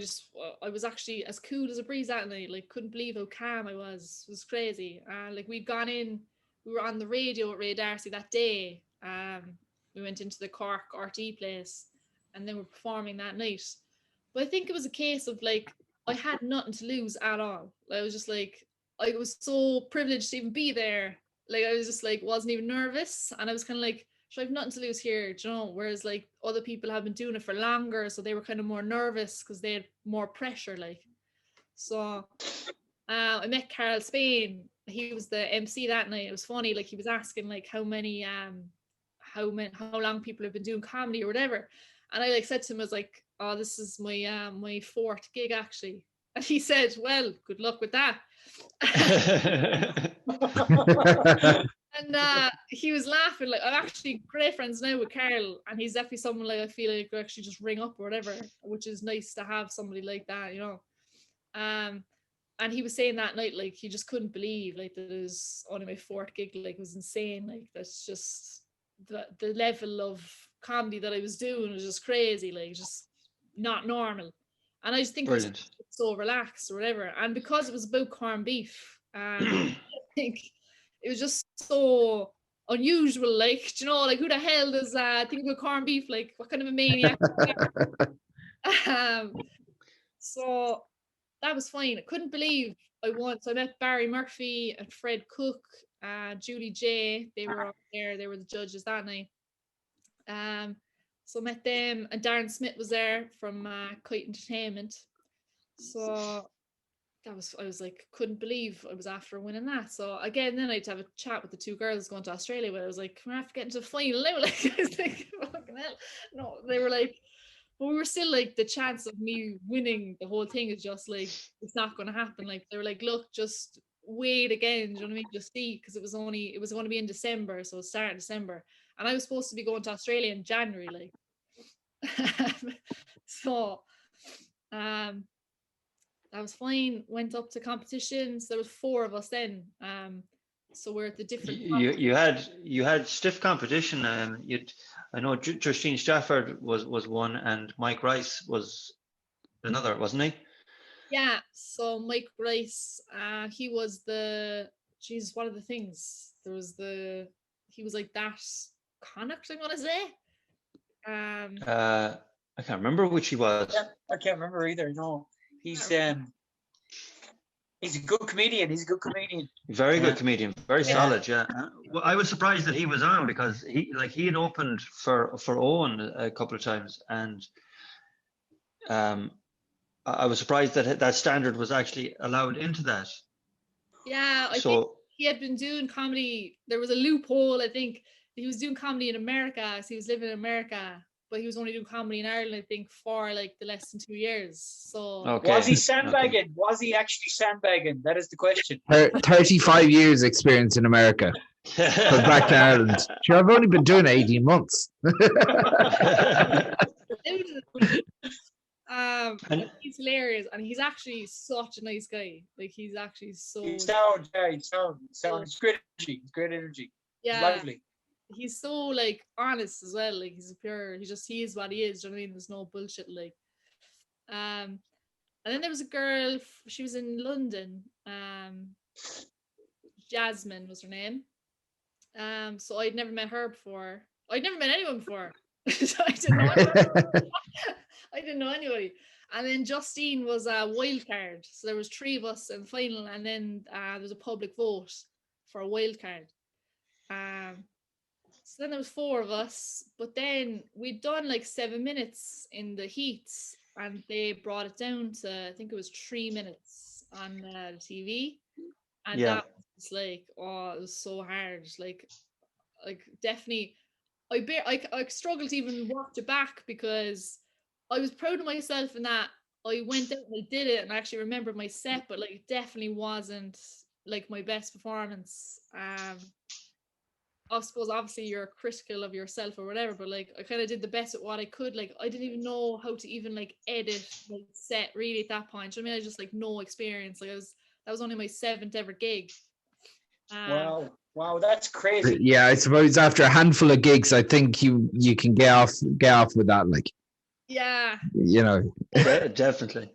was actually as cool as a breeze that night. Like, couldn't believe how calm I was. It was crazy. Like, we'd gone in, we were on the radio at Ray Darcy that day. We went into the Cork RT place, and then we're performing that night. But I think it was a case of, like, I had nothing to lose at all. I was just like, I was so privileged to even be there. Like, I was just like, wasn't even nervous. And I was kind of like, I have nothing to lose here, do you know? Whereas, like, other people have been doing it for longer, so they were kind of more nervous because they had more pressure, like. So I met Carl Spain. He was the MC that night. It was funny, like, he was asking, like, how long people have been doing comedy or whatever. And I, like, said to him, I was like, oh, this is my my 4th gig actually. And he said, well, good luck with that. And he was laughing. Like, I'm actually great friends now with Carl, and he's definitely someone, like, I feel like I could actually just ring up or whatever, which is nice to have somebody like that, you know. And he was saying that night, like, he just couldn't believe, like, that it was only my 4th gig. Like, it was insane. Like, that's just the level of comedy that I was doing was just crazy, like, just not normal. And I just think it was so relaxed or whatever. And because it was about corned beef, I think it was just so unusual. Like, do you know, like, who the hell does think about corned beef? Like, what kind of a maniac? So that was fine. I couldn't believe I won. So I met Barry Murphy and Fred Cook, Julie J. They were up there. They were the judges that night. So I met them, and Darren Smith was there from Kite Entertainment. So I was like, couldn't believe I was after winning that. So again, then I had to have a chat with the 2 girls going to Australia. But I was like, we're after getting to the final now. Like, I was like, fucking hell. No, they were like, but we were still like, the chance of me winning the whole thing is just like, it's not going to happen. Like, they were like, look, just wait again. Do you know what I mean? Just see, because it was going to be in December, so it started in December, and I was supposed to be going to Australia in January, like. So, that was fine. Went up to competitions. There was 4 of us then. So we're at the different. You had stiff competition. I know Justine Stafford was one, and Mike Rice was another, wasn't he? Yeah. So Mike Rice, he was what are the things? He was like that Connacht, I'm gonna say. I can't remember which he was. I can't remember either. No, he's a good comedian. Very Yeah. good comedian, very Yeah. solid. Yeah. Well, I was surprised that he was on because he had opened for Owen a couple of times, and I was surprised that that standard was actually allowed into that. Yeah, I think So he had been doing comedy. There was a loophole, I think. He was doing comedy in America, so he was living in America, but he was only doing comedy in Ireland, I think, for like the less than 2 years. So okay. Was he sandbagging? Okay. Was he actually sandbagging? That is the question. 35 years experience in America. Goes back to Ireland. Sure, I've only been doing it 18 months. And- he's hilarious, and he's actually such a nice guy. Like he's actually so He sounds. It's great energy. It's great energy. yeah. Lively. He's so like honest as well. Like he's pure. He is what he is. Do you know what I mean? There's no bullshit. Like, and then there was a girl. She was in London. Jasmine was her name. So I'd never met her before. I'd never met anyone before. So I didn't know. I didn't know anybody. And then Justine was a wild card. So there was 3 of us in the final, and then there was a public vote for a wild card. So then there was 4 of us, but then we'd done like 7 minutes in the heats, and they brought it down to, I think it was 3 minutes on the TV, and Yeah. that was like, oh, it was so hard. Like definitely, I struggled to even watch it back because I was proud of myself in that I went out and I did it, and I actually remembered my set, but like it definitely wasn't like my best performance. I suppose obviously you're critical of yourself or whatever, but like I kind of did the best at what I could. Like I didn't even know how to even like edit my set really at that point. I mean, I just like no experience. Like that was only my 7th ever gig. Wow, that's crazy. Yeah, I suppose after a handful of gigs, I think you can get off with that. Like, yeah, you know, Definitely.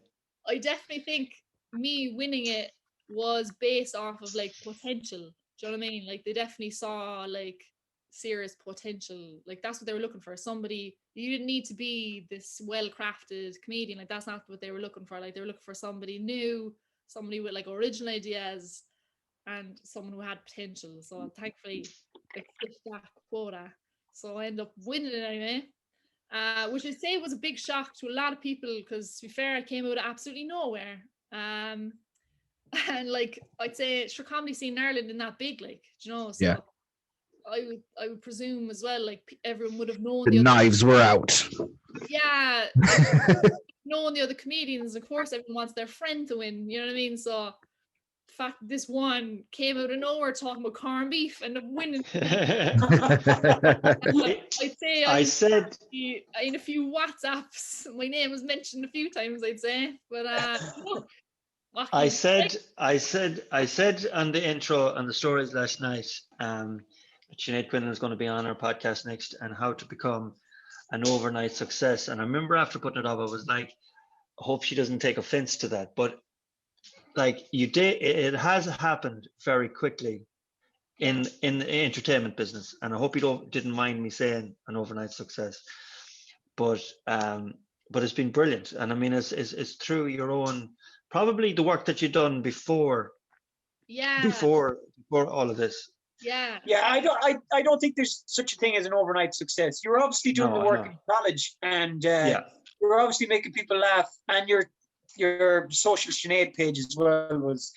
I definitely think me winning it was based off of like potential. Do you know what I mean? Like they definitely saw like serious potential. Like that's what they were looking for. Somebody, you didn't need to be this well-crafted comedian. Like that's not what they were looking for. Like they were looking for somebody new, somebody with like original ideas, and someone who had potential. So thankfully I fit that quota. So I ended up winning it anyway. Which I'd say was a big shock to a lot of people because, to be fair, I came out of absolutely nowhere. And like I'd say, sure, comedy scene in Ireland isn't that big, like, do you know. So Yeah. I would presume as well, like everyone would have known the other, knives were out. yeah, knowing the other comedians. Of course, everyone wants their friend to win. You know what I mean? So the fact that this one came out of nowhere talking about corned beef and winning. I'd say I said in a few WhatsApps, my name was mentioned a few times, I'd say. But look, I said on the intro on the stories last night, Sinead Quinlan is going to be on our podcast next, and how to become an overnight success. And I remember after putting it up, I was like, I hope she doesn't take offense to that. But like you did, it has happened very quickly in the entertainment business, and I hope you didn't mind me saying an overnight success. But it's been brilliant, and I mean it's through your own, probably the work that you've done before all of this. Yeah. I don't think there's such a thing as an overnight success. You're obviously doing the work in college, and you're obviously making people laugh, and your social Sinead page as well was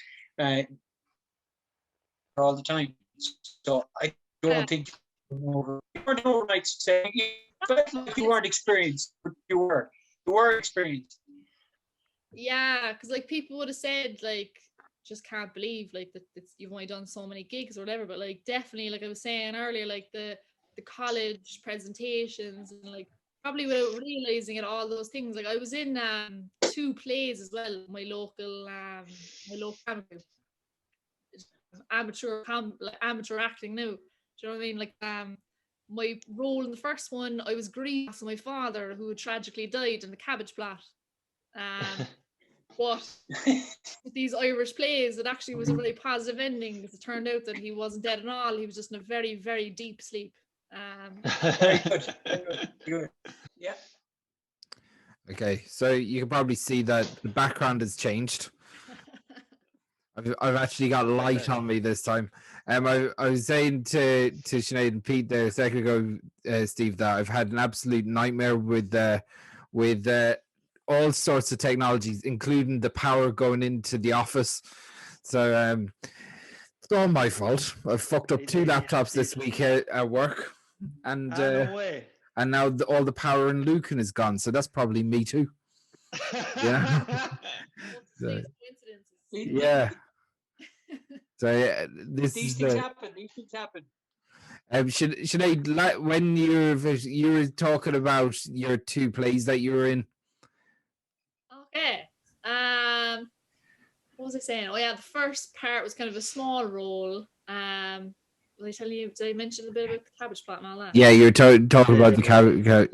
all the time. So I don't think you weren't an overnight success. You weren't experienced, but you were experienced. Yeah, because like people would have said like, just can't believe like that you've only done so many gigs or whatever, but like definitely, like I was saying earlier, like the college presentations, and like probably without realizing it, all those things. Like I was in 2 plays as well, my local amateur acting now. Do you know what I mean? Like my role in the first one, I was grieved for my father who tragically died in the cabbage plot. But with these Irish plays, it actually was a very positive ending, because it turned out that he wasn't dead at all. He was just in a very, very deep sleep. Very good. Very good. Good. Yeah. Okay, so you can probably see that the background has changed. I've actually got light on me this time. I was saying to Sinead and Pete there a second ago, Steve, that I've had an absolute nightmare with all sorts of technologies, including the power going into the office. So it's all my fault. I've fucked up 2 laptops this week at work, and no way. And now all the power in Lucan is gone. So that's probably me too. Yeah. So, yeah. So These things happen. These things happen. Should I, when you were talking about your 2 plays that you were in? Okay. What was I saying? Oh yeah, the first part was kind of a small role. Did I tell you? Did I mention a bit about the cabbage plot and all that? Yeah, you're talking about the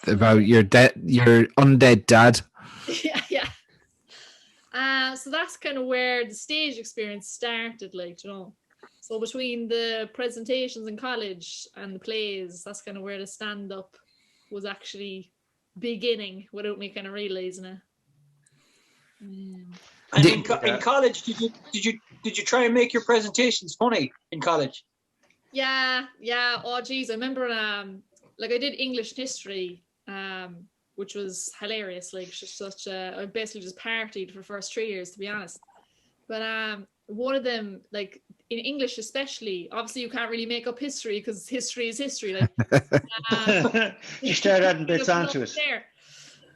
about your undead dad. Yeah. So that's kind of where the stage experience started, like, you know. So between the presentations in college and the plays, that's kind of where the stand-up was actually beginning without me kind of realizing it. And in college, did you try and make your presentations funny in college? Yeah. Oh geez, I remember like I did English and history, which was hilarious. Like I basically just partied for the first 3 years, to be honest. But one of them, like in English especially, obviously you can't really make up history because history is history. Like you start adding bits onto it.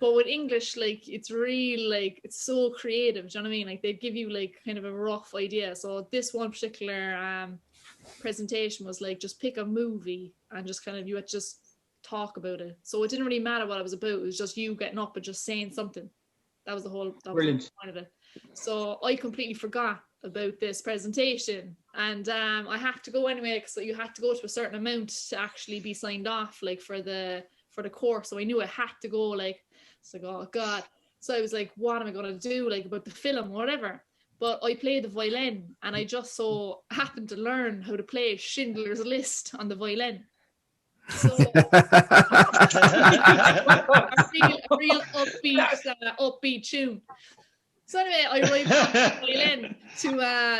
But with English, like it's really like it's so creative. Do you know what I mean? Like they give you like kind of a rough idea. So this one particular presentation was like just pick a movie and just kind of you had to just talk about it. So it didn't really matter what it was about. It was just you getting up and just saying something. That was the whole point of it. So I completely forgot about this presentation, and I had to go anyway because you had to go to a certain amount to actually be signed off, like for the course. So I knew I had to go. Like it's like, oh god. So I was like, what am I going to do, like about the film or whatever? But I played the violin, and I just so happened to learn how to play Schindler's List on the violin. So a real upbeat tune. So anyway, I arrived on the violin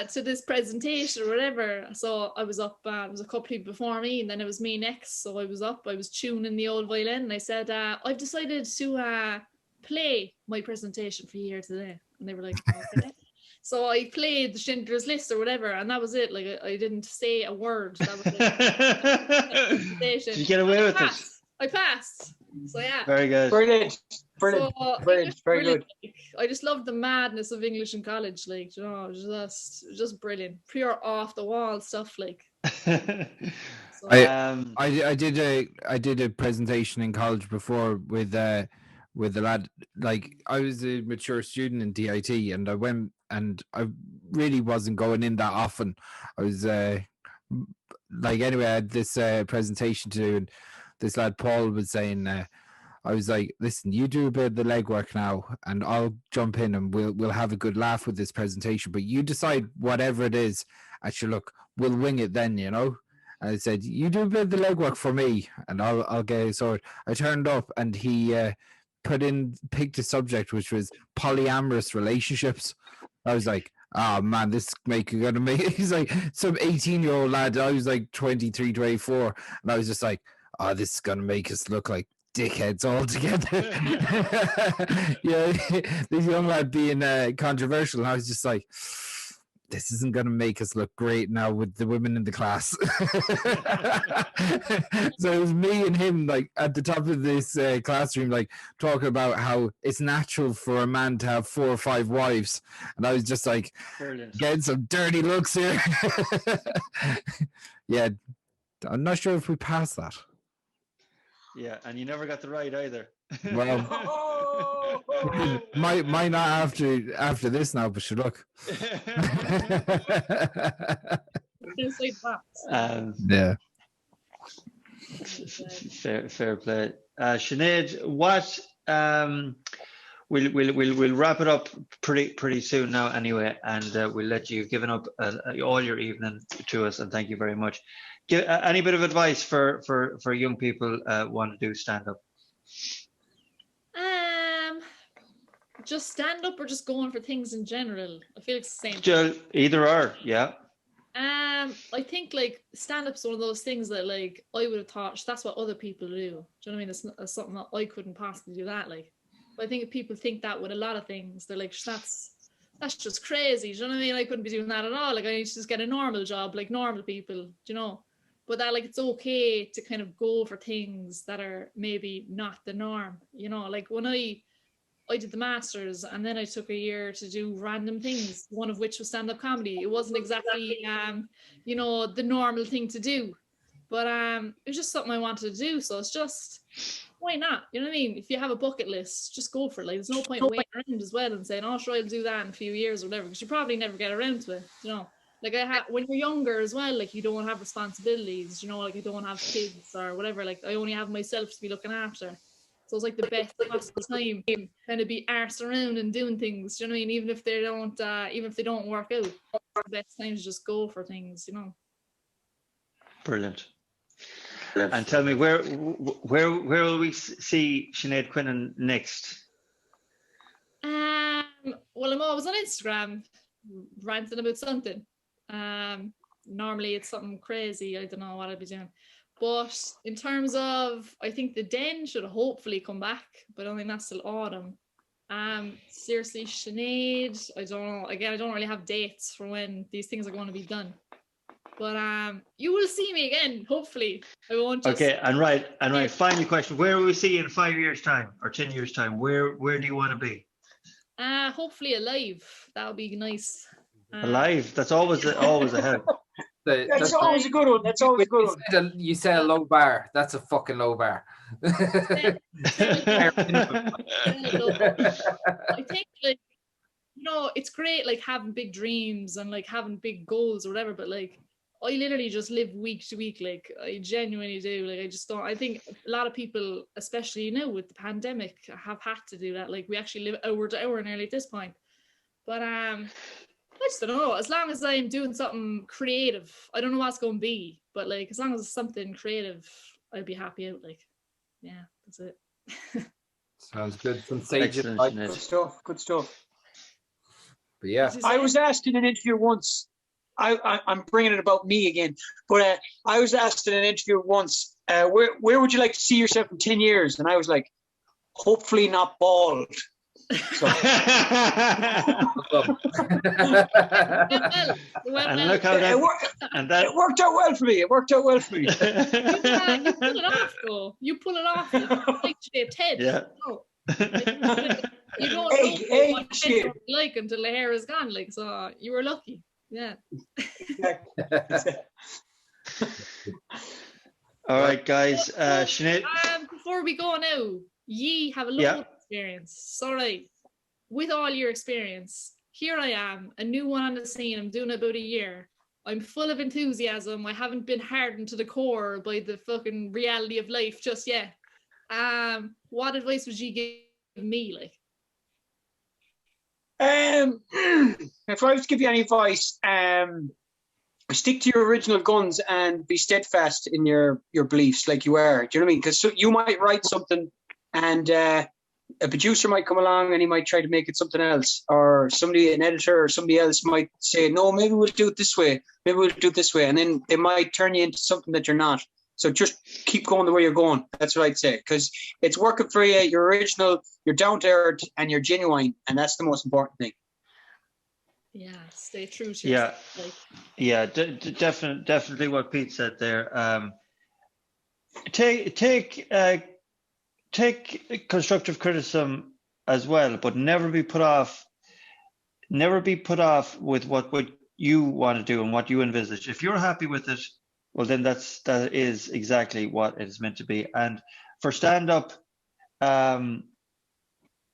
to this presentation or whatever. So I was up. It was a couple people before me, and then it was me next. So I was up. I was tuning the old violin, and I said, "I've decided to play my presentation for you here today." And they were like, "Okay." So I played the Schindler's List or whatever, and that was it. Like I didn't say a word. That was it. Did you get away with it? I passed. So yeah. Very good. Brilliant. So, Very good. Like, I just loved the madness of English in college. Like, you know, it was just brilliant, pure off the wall stuff. Like, so, I did a presentation in college before with a lad. Like I was a mature student in DIT, and I went and I really wasn't going in that often. I was like anyway, I had this presentation to do, and this lad Paul was saying. I was like, listen, you do a bit of the legwork now, and I'll jump in and we'll have a good laugh with this presentation. But you decide whatever it is. Actually, look, we'll wing it then, you know. And I said, you do a bit of the legwork for me, and I'll get it sorted. I turned up, and he picked a subject which was polyamorous relationships. I was like, oh man, this gonna make. He's like some 18-year-old lad. I was like 23, 24, and I was just like, oh, this is gonna make us look like dickheads all together. Yeah, this young lad being controversial, and I was just like, this isn't going to make us look great now with the women in the class. So it was me and him like at the top of this classroom, like talking about how it's natural for a man to have 4 or 5 wives, and I was just like, brilliant. Getting some dirty looks here. Yeah, I'm not sure if we passed that. Yeah, and you never got the right either. Well, might not after this now, but should look. Yeah. Fair play. Sinead, we'll wrap it up pretty soon now anyway, and we'll let you. You've given up all your evening to us, and thank you very much. Give any bit of advice for young people want to do stand up. Just stand up or just going for things in general. I feel it's the same. Either or, yeah. I think like stand up's one of those things that like I would have thought that's what other people do. Do you know what I mean? It's something that I couldn't possibly do that. Like, but I think if people think that with a lot of things, they're like, that's just crazy. Do you know what I mean? I couldn't be doing that at all. Like I need to just get a normal job, like normal people. Do you know? But that like it's okay to kind of go for things that are maybe not the norm. You know, like when I did the masters and then I took a year to do random things, one of which was stand-up comedy. It wasn't exactly, you know, the normal thing to do, but it was just something I wanted to do. So it's just, why not? You know what I mean? If you have a bucket list, just go for it. Like, there's no point waiting around as well and saying, oh, sure, I'll do that in a few years or whatever, because you probably never get around to it, you know? Like when you're younger as well, like you don't have responsibilities, you know, like I don't have kids or whatever. Like I only have myself to be looking after. So it's like the best possible time kind of be arse around and doing things. Do you know what I mean? Even if they don't work out, the best time to just go for things. You know. Brilliant. And tell me where will we see Sinead Quinlan next? Well, I'm always on Instagram ranting about something. Normally it's something crazy. I don't know what I'd be doing. But in terms of, I think the Den should hopefully come back, but I think that's till autumn. Seriously, Sinead, I don't know. Again, I don't really have dates for when these things are going to be done. But you will see me again, hopefully. I won't just... Okay, and right. Final question. Where will we see you in 5 years' time or 10 years' time? Where do you want to be? Hopefully alive. That would be nice. Alive? That's always a help. That's always a good one. That's always a good one. You say a low bar. That's a fucking low bar. I think, like, you know, it's great, like, having big dreams and, like, having big goals or whatever, but, like, I literally just live week to week. Like, I genuinely do. Like, I just don't... I think a lot of people, especially, you know, with the pandemic, have had to do that. Like, we actually live hour to hour nearly at this point. But, I just don't know. As long as I'm doing something creative, I don't know what it's going to be, but like as long as it's something creative, I'd be happy out. Like, yeah, that's it. Sounds good. Some sage advice. Good stuff. Good stuff. But yeah, I was asked in an interview once. I'm bringing it about me again, but I was asked in an interview once, where would you like to see yourself in 10 years? And I was like, hopefully not bald. So. And look how it worked out well for me. It worked out well for me. You pull it off, though. You pull it off. Like shaped head. Yeah. No. You don't know what head like until the hair is gone. Like, so you were lucky. Yeah. Exactly. All right, guys. Sinead. Before we go now, ye have a lot of experience. So, right, with all your experience, here I am, a new one on the scene. I'm doing about a year. I'm full of enthusiasm. I haven't been hardened to the core by the fucking reality of life just yet. What advice would you give me? Like, if I was to give you any advice, stick to your original guns and be steadfast in your beliefs, like you are. Do you know what I mean? Because you might write something and a producer might come along and he might try to make it something else, or an editor or somebody else might say, no, maybe we'll do it this way, and then they might turn you into something that you're not. So just keep going the way you're going. That's what I'd say, because it's working for you. You're original, you're down to earth, and you're genuine, and that's the most important thing. Yeah, stay true to yourself. Yeah, definitely what Pete said there. Take constructive criticism as well, but never be put off with what you want to do and what you envisage. If you're happy with it, well, then that is exactly what it is meant to be. And for stand up,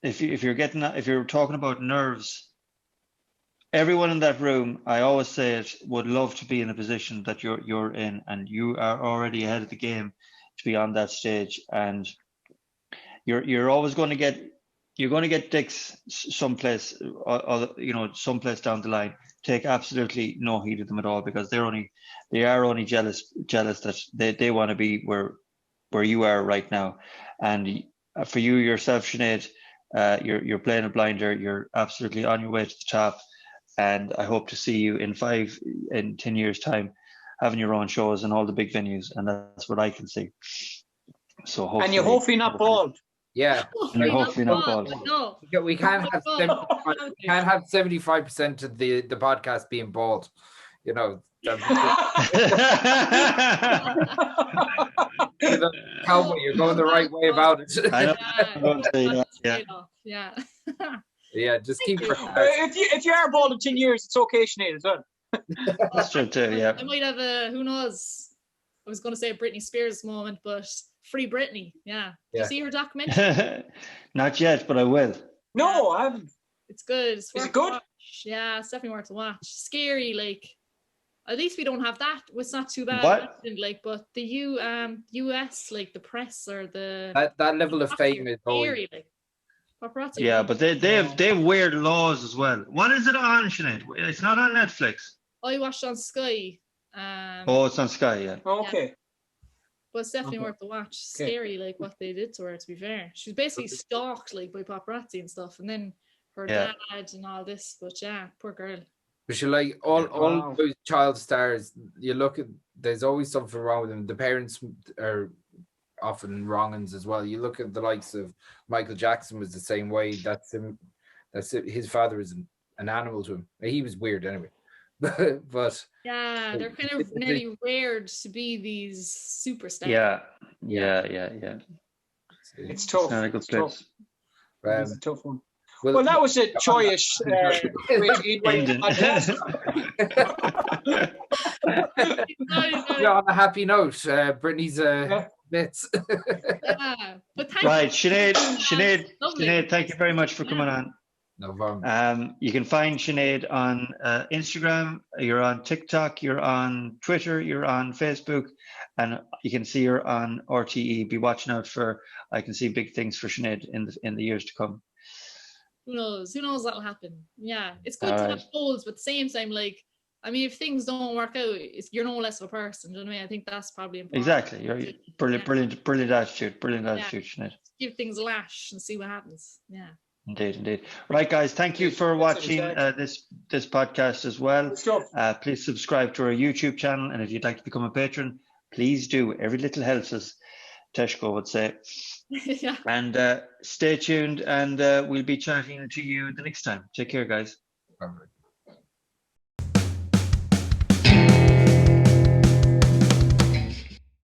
if you're talking about nerves, everyone in that room, I always say it, would love to be in a position that you're in, and you are already ahead of the game to be on that stage. And you're always going to get you're going to get dicks someplace, someplace down the line. Take absolutely no heed of them at all, because they are only jealous that they want to be where you are right now. And for you yourself, Sinead, you're playing a blinder. You're absolutely on your way to the top, and I hope to see you in 10 years' time, having your own shows in all the big venues, and that's what I can see. So hopefully, and you're hopefully not bald. Yeah. And hopefully not bald. No. We can't have 75% of the podcast being bald. You know. Cowboy, you're going the right way about it. I know. Yeah. Yeah, just keep. If you are bald in 10 years, it's okay, Sinead, as well. That's true too. Yeah. I might have who knows. I was going to say a Britney Spears moment, but free Britney. Yeah. Did you see her documentary? Not yet, but I will. No, I haven't. It's good. Is it good? Yeah, it's definitely worth a watch. Scary, like. At least we don't have that. It's not too bad. What? Like, but the US, like the press or the that level of fame is scary, like paparazzi. Yeah, but they have weird laws as well. What is it on, Sinead? It's not on Netflix. I watched on Sky. It's on Sky. Yeah. Okay. But it's definitely worth the watch. Scary, like what they did to her. To be fair, she was basically stalked like by paparazzi and stuff, and then her dad and all this. But yeah, poor girl. But you like all those child stars, you look at, there's always something wrong with them. The parents are often wrong uns as well. You look at the likes of Michael Jackson was the same way. That's him. That's it. His father is an animal to him. He was weird anyway. But yeah, they're kind of nearly reared to be these superstars. Yeah. It's tough. It's not a good place. It's a tough one. Well, that was a joyous ending. Yeah, on a happy note, Brittany's bits. Yeah, but thank right, Sinead, thank you very much for coming on. No problem. You can find Sinead on Instagram. You're on TikTok. You're on Twitter. You're on Facebook, and you can see her on RTE. Be watching out for. I can see big things for Sinead in the years to come. Who knows? Who knows what'll happen? Yeah, it's good to have goals, but at the same time, like, I mean, if things don't work out, you're no less of a person. Do you know what I mean? I think that's probably important. Exactly. You're brilliant attitude. Brilliant attitude, Sinead. Give things a lash and see what happens. Yeah. Indeed. Right, guys. Thank you for watching this podcast as well. Please subscribe to our YouTube channel, and if you'd like to become a patron, please do. Every little helps us, Teshko would say. Yeah. And stay tuned, and we'll be chatting to you the next time. Take care, guys. Bye.